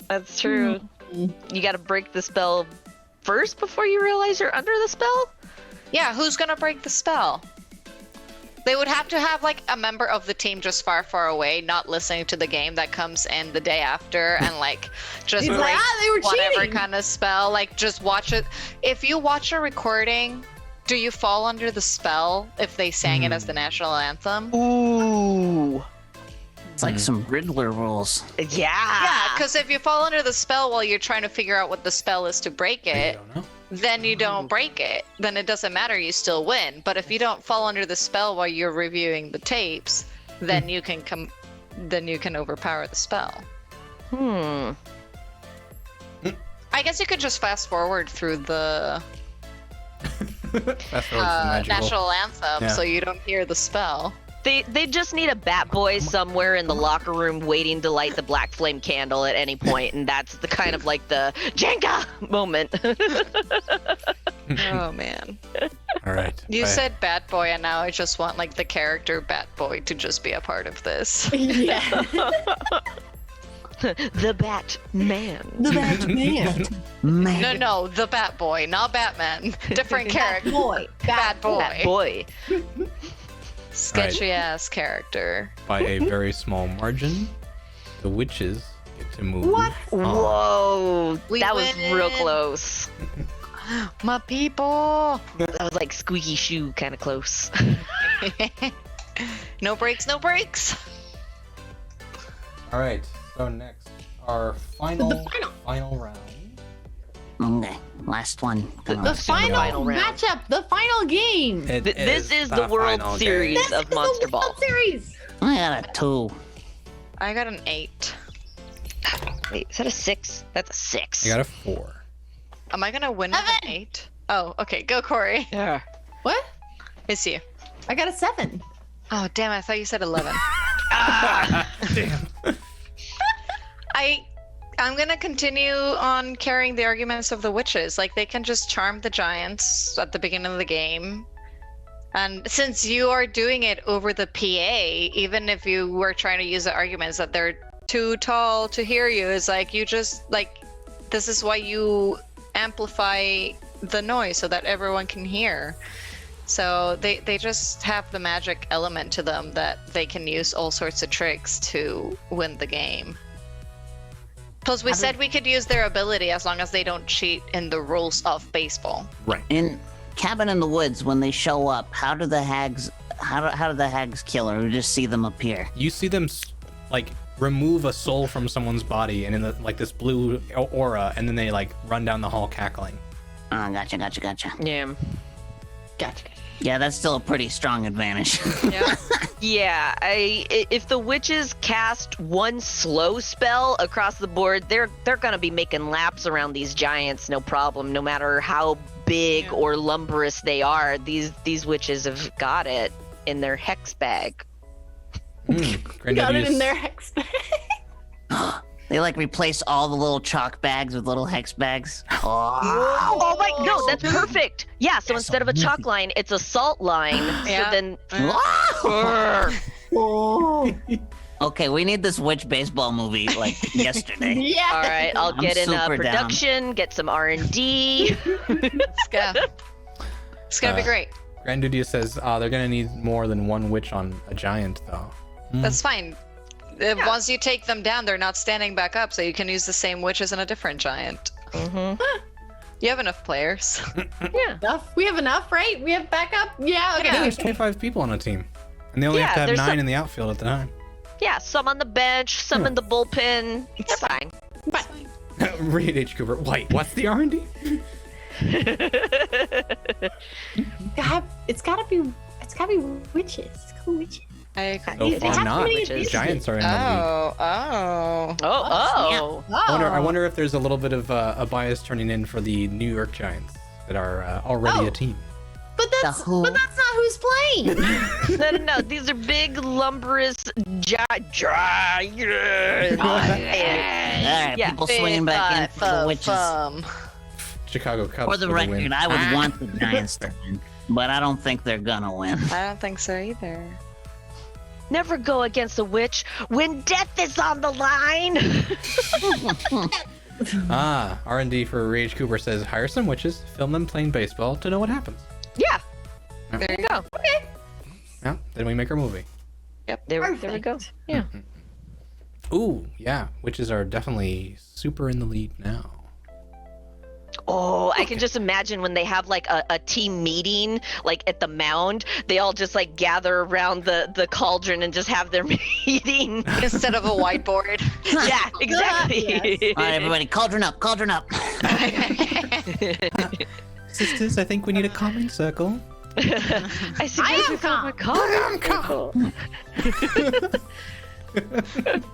That's true. You got to break the spell first before you realize you're under the spell. Yeah, who's gonna break the spell? They would have to have like a member of the team just far, far away, not listening to the game that comes in the day after, and like just He's break like, they were whatever cheating. kind of spell. Like just watch it. If you watch a recording, do you fall under the spell if they sang it as the national anthem? Ooh. It's like some Riddler rules. Yeah. Yeah, because if you fall under the spell while you're trying to figure out what the spell is to break I it, don't know. then you don't break it. Then it doesn't matter, you still win. But if you don't fall under the spell while you're reviewing the tapes, then you can overpower the spell. Hmm. I guess you could just fast forward through the That's really magical. national anthem Yeah. so you don't hear the spell. They just need a bat boy somewhere in the locker room waiting to light the black flame candle at any point, and that's the kind of like the Jenga moment. Oh man. All right. You I- said Bat Boy, and now I just want like the character Bat Boy to just be a part of this. yeah. The Batman. The Batman. Man. No, the Bat Boy, not Batman. Different character. Boy. Bat Boy. Bat boy. Sketchy ass character. by a very small margin, the witches get to move. What? on. Whoa. We That was real win. close. My people. That was like squeaky shoe kind of close. No breaks, no breaks. All right. So next, our final The final. round. Okay, last one. Come The on. final, final round. matchup. The final game. It This is the World final Series game. of Monster the Ball. World Series. I got a 2. I got an 8. Wait, is that a 6? That's a 6. I got a 4. Am I gonna win with an 8? Oh, okay. Go, Corey. Yeah. What? It's you. I got a 7. Oh, damn! I thought you said 11. Damn. I'm gonna continue on carrying the arguments of the witches. Like they can just charm the giants at the beginning of the game. And since you are doing it over the PA, even if you were trying to use the arguments that they're too tall to hear you, is like you just like this is why you amplify the noise so that everyone can hear. So they just have the magic element to them that they can use all sorts of tricks to win the game. Plus, we said we could use their ability as long as they don't cheat in the rules of baseball. Right. In Cabin in the Woods, when they show up, how do the hags kill her? We just see them appear. You see them like remove a soul from someone's body and in the, like this blue aura, and then they like run down the hall cackling. Oh, gotcha. Yeah. Gotcha. Yeah, that's still a pretty strong advantage. Yeah. Yeah, if the witches cast one slow spell across the board, they're gonna be making laps around these giants, no problem. No matter how big or lumberous they are, these witches have got it. in their hex bag. Grand Got it Duty in is- their hex bag. They like replace all the little chalk bags with little hex bags. Oh, Oh my, no, that's so perfect. Yeah, so That's instead of a so chalk line, it's a salt line. Yeah. So then, Oh. Okay, we need this witch baseball movie like yesterday. Yeah. all right, I'll I'm get in super down. production, get some R&D. It's gonna be great. Grand Duty says they're gonna need more than one witch on a giant, though. That's fine. Once you take them down, they're not standing back up, so you can use the same witches in a different giant. Mhm. You have enough players. Enough. We have enough, right? We have backup. Yeah. Okay. Yeah, there's 25 people on a team, and they only Yeah, have to have there's 9 some- in the outfield at the time. Yeah, some on the bench, some in the bullpen. It's fine. Read H. Cooper. Wait, what's the R&D? It's gotta be witches. It's called witches. I So They far have not. to be The witches. Giants are in the lead. Oh. Oh. I wonder if there's a little bit of a bias turning in for the New York Giants that are already Oh. a team. But that's who? not who's playing. No. These are big, lumberous, giants. All right, Yeah, people swinging back in for the witches. Chicago Cubs For the with a win. record, I would want the Giants to win, but I don't think they're gonna win. I don't think so either. Never go against a witch when death is on the line. R&D for Rage Cooper says hire some witches, film them playing baseball to know what happens. Yeah, There you go. Yeah, then we make our movie. there we go. Yeah. Ooh, yeah, witches are definitely super in the lead now. Oh, I can just imagine when they have like a team meeting, like at the mound, they all just like gather around the cauldron and just have their meeting. Instead of a whiteboard. Yeah, exactly. Yes. All right, everybody, cauldron up, cauldron up. Sisters, I think we need a calming circle. I suggest am we call my calm.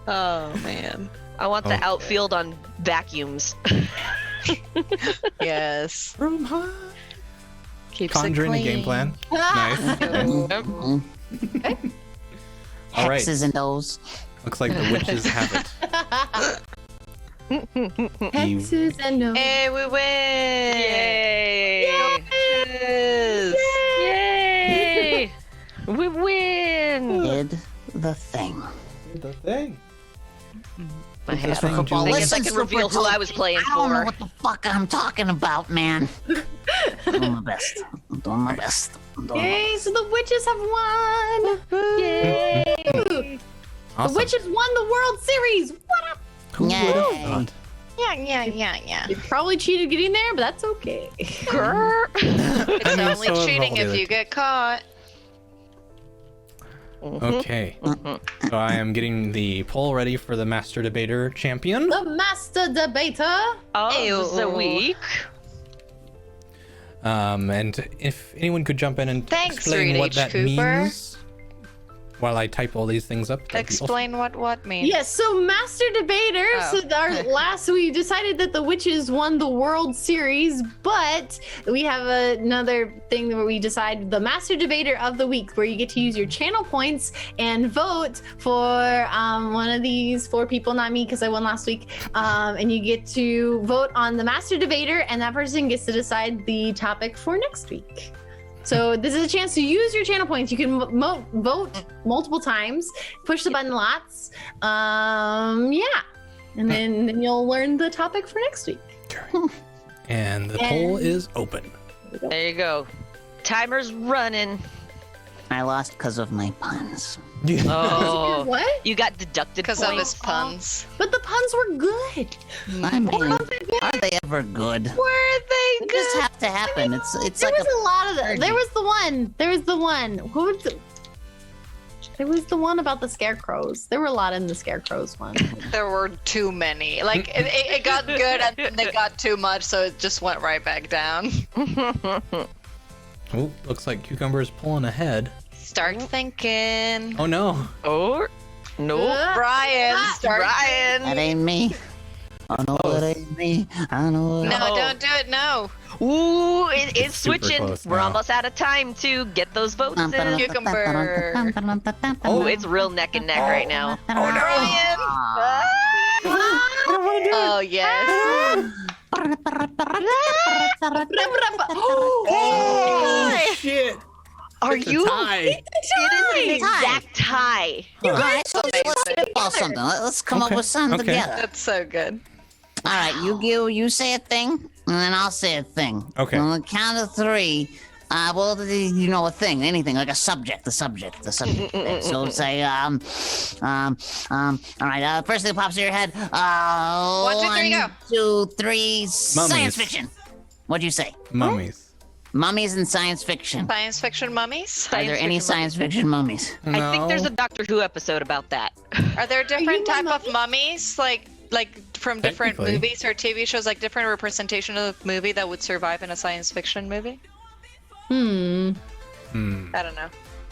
Oh man. I want the Okay. outfield on vacuums. Yes. Room high. Keeps Conjuring it and game clean. plan. Nice. All right. Hexes and those. Looks like the witches have it. Hexes and no. Hey, we win! Yay! Yes! Yay! We win! Did the thing. The thing. I This thing Football. do- I guess I Listen, can reveal who I was playing I don't know for. what the fuck I'm talking about, man. I'm doing my best. I'm doing my best. I'm doing my Yay! So the witches have won. Yay! The Awesome. witches won the World Series. What up? Who would have Yay. thought? Yeah. They probably cheated getting there, but that's okay. Grr. It's I mean, only so have cheating all the if other- you get caught. Okay. So I am getting the poll ready for the Master Debater champion. The Master Debater. Of the Ew. week. And if anyone could jump in and Thanks, explain Reed what H. that Cooper. means while I type all these things up. that'd be awesome. Explain what means. Yes, so Master Debater. Oh. So we decided that the witches won the World Series, but we have another thing where we decide the Master Debater of the week, where you get to use your channel points and vote for one of these 4 people, not me because I won last week. And you get to vote on the Master Debater, and that person gets to decide the topic for next week. So this is a chance to use your channel points. You can vote multiple times, push the button lots. Yeah. And then you'll learn the topic for next week. And the poll is open. There you go. Timer's running. I lost because of my puns. Oh, What? you got deducted Because of his points. puns. But the puns were good. I mean, are they ever good? Were they They just have to happen. It's There like was a lot of the, there was the one. Who was the, there was the one about the scarecrows. There were a lot in the scarecrows one. There were too many. Like it got good and then they got too much, so it just went right back down. Oh, looks like Cucumber is pulling ahead. Start thinking. Oh no. Oh, no. Brian, start. that Brian. ain't me. I know it ain't me. I know it No, Oh. don't do it. No. Ooh, it's super switching. close We're now. almost out of time to get those votes in. Cucumber. Oh, it's real neck and neck right now. Ryan. Oh yes. Oh shit! Are It's a you? tie. It is an exact tie. All right, so let's spitball something. Let's come up Okay, with something okay. together. That's so good. All right, you say a thing, and then I'll say a thing. Okay. On the count of three, a thing, anything, like a subject, the subject. So say, all right, first thing that pops in your head. 1, 2, 3, go. 2, 3, science fiction. What'd you say? Mummies. Mummies and science fiction. Science fiction mummies. Are there any science fiction mummies? I think there's a No. Doctor Who episode about that. Are there different my type of mummies, like from different Technically. movies or TV shows, like different representation of the movie that would survive in a science fiction movie? Hmm. I don't know.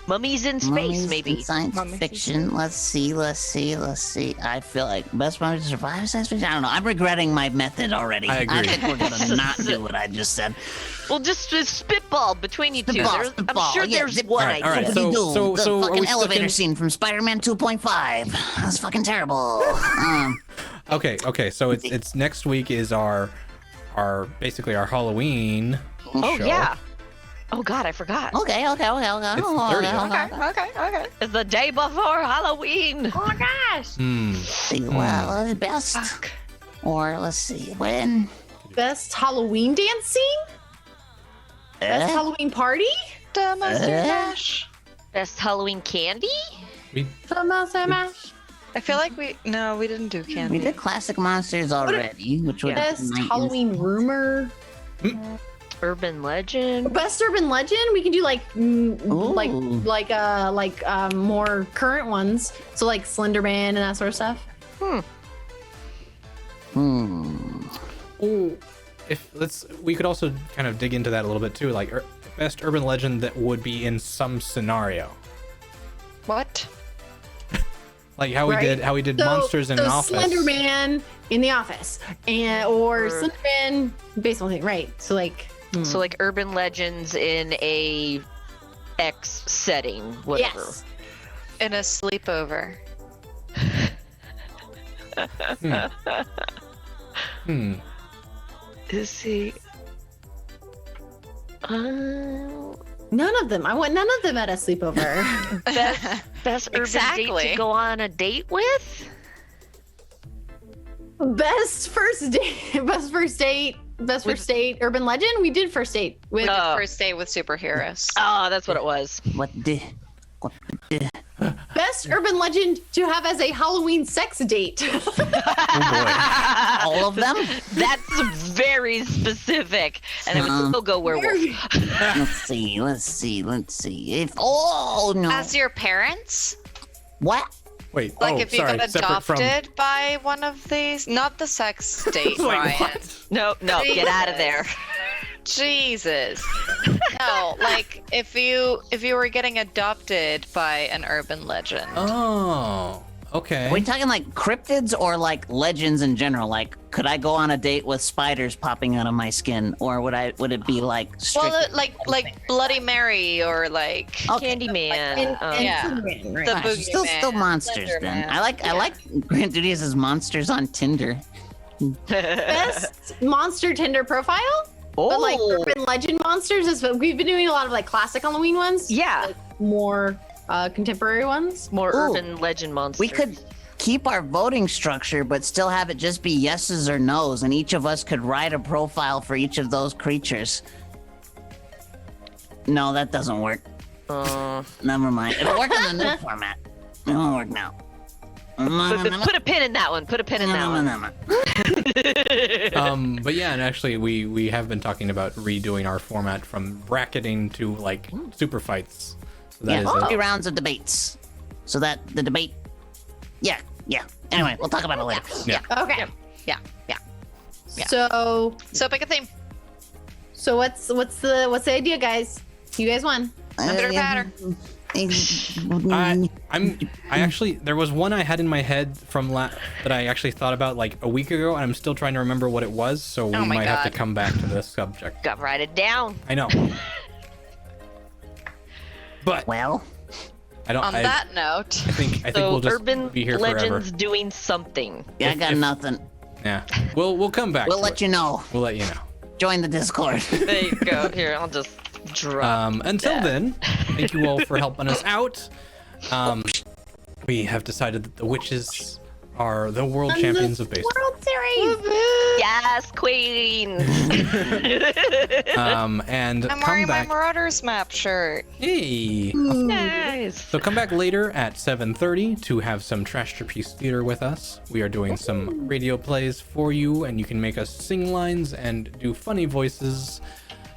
Mummies in space, Mummies maybe. and science Mummies in fiction. Let's see. I feel like best mummies to survive science fiction. I don't know. I'm regretting my method already. I agree. I think we're gonna not do what I just said. Well, just spitball between you two. Spitball, I'm spitball, sure yeah, there's zip- one. Alright, alright, idea. so- the are we fucking stuck elevator in- scene from Spider-Man 2.5. That's fucking terrible. Okay. So it's next week is our basically our Halloween Oh show. yeah. Oh God, I forgot. Okay. It's 30th. Okay. It's the day before Halloween. Oh my gosh. Hmm. Well, best Fuck. or let's see when. Best Halloween dance scene? Best Halloween party? The Monster Mash. Best Halloween candy? We The Monster Mash. I feel like we didn't do candy. We did classic monsters already, which would Best Halloween rumor? Urban legend. Best urban legend? We can do like Ooh. more current ones. So like Slenderman and that sort of stuff. we could also kind of dig into that a little bit too, like best urban legend that would be in some scenario, What? like how Right. we did monsters in an office. Slenderman in the office, or Or- Slenderman baseball thing, right? So like, So like urban legends in a X setting, whatever. yes, In a sleepover. Hmm. Is he? none of them. I want none of them at a sleepover. Best urban date Exactly. to go on a date with? Best first date. Best first date. Urban legend. We did first date with. Oh. First date with superheroes. Oh, that's what it was. What the? Best urban legend to have as a Halloween sex date. All of them? That's very specific, and I would still go werewolf. Let's see. If no. As your parents? What? Wait. Like oh, if you sorry. got Separate from. adopted by one of these? Not the sex date, Like, Ryan. what? No, get out of there. Jesus. No, like if you were getting adopted by an urban legend. Oh. Okay. Are we talking like cryptids or like legends in general? Like, could I go on a date with spiders popping out of my skin, or would it be like Well, strictly like Bloody Mary or like Candyman. yeah. Slenderman, right? The Gosh, still Boogeyman, monsters then. Slenderman. I like Grant Duties as monsters on Tinder. Best monster Tinder profile. But like Oh. urban legend monsters is what we've been doing a lot of like classic Halloween ones. Yeah. Like, more contemporary ones. More Ooh. urban legend monsters. We could keep our voting structure, but still have it just be yeses or nos, and each of us could write a profile for each of those creatures. No, that doesn't work. Never mind. It'll work in the new format. It won't work now. Put a pin in that one. Put a pin in that one. But yeah, and actually we have been talking about redoing our format from bracketing to like super fights. So that Yeah, is 3 rounds of debates. So that the debate. Yeah. Anyway, we'll talk about it later. Yeah. Okay. Yeah. So So pick a theme. what's the idea, guys? You guys won. Pitter Yeah. patter. I actually there was one I had in my head from that I actually thought about like a week ago, and I'm still trying to remember what it was. So we Oh my might have to God. come back to this subject. Got write it down. I know, but Well, I don't. On that note, I think So we'll just Urban be here Legends forever. doing something. I got nothing. Yeah, we'll come back. We'll to let it. you know. We'll let you know. Join the Discord. There you go. Here, I'll just drop. Until that. then, thank you all for helping us out. We have decided that the witches are the world champions of baseball. World Series. Yes, Queen. And I'm come wearing my back. Marauders map shirt. Hey. Nice. So come back later at 7:30 to have some Trash Trapeze Theater with us. We are doing some radio plays for you, and you can make us sing lines and do funny voices.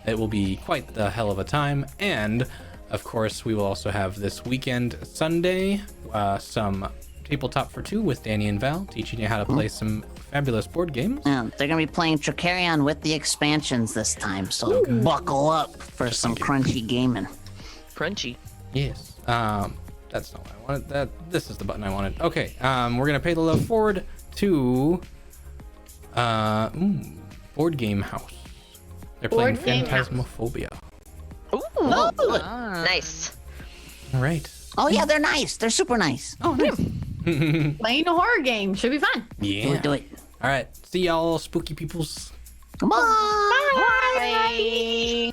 It will be quite the hell of a time. And of course, we will also have this weekend, Sunday, some Tabletop for Two with Danny and Val, teaching you how to play some fabulous board games. Yeah, they're gonna be playing Tricarion with the expansions this time, so buckle up for some crunchy gaming. Crunchy. Yes. That's not what I wanted. This is the button I wanted. Okay. We're gonna pay the love forward to Board Game House. They're playing Board Game House. Phantasmophobia. Ooh. Ah. Nice. All right. Oh yeah, they're nice. They're super nice. Oh, nice. Playing a horror game should be fun. Yeah. Do it. All right. See y'all, spooky peoples. Come on. Bye.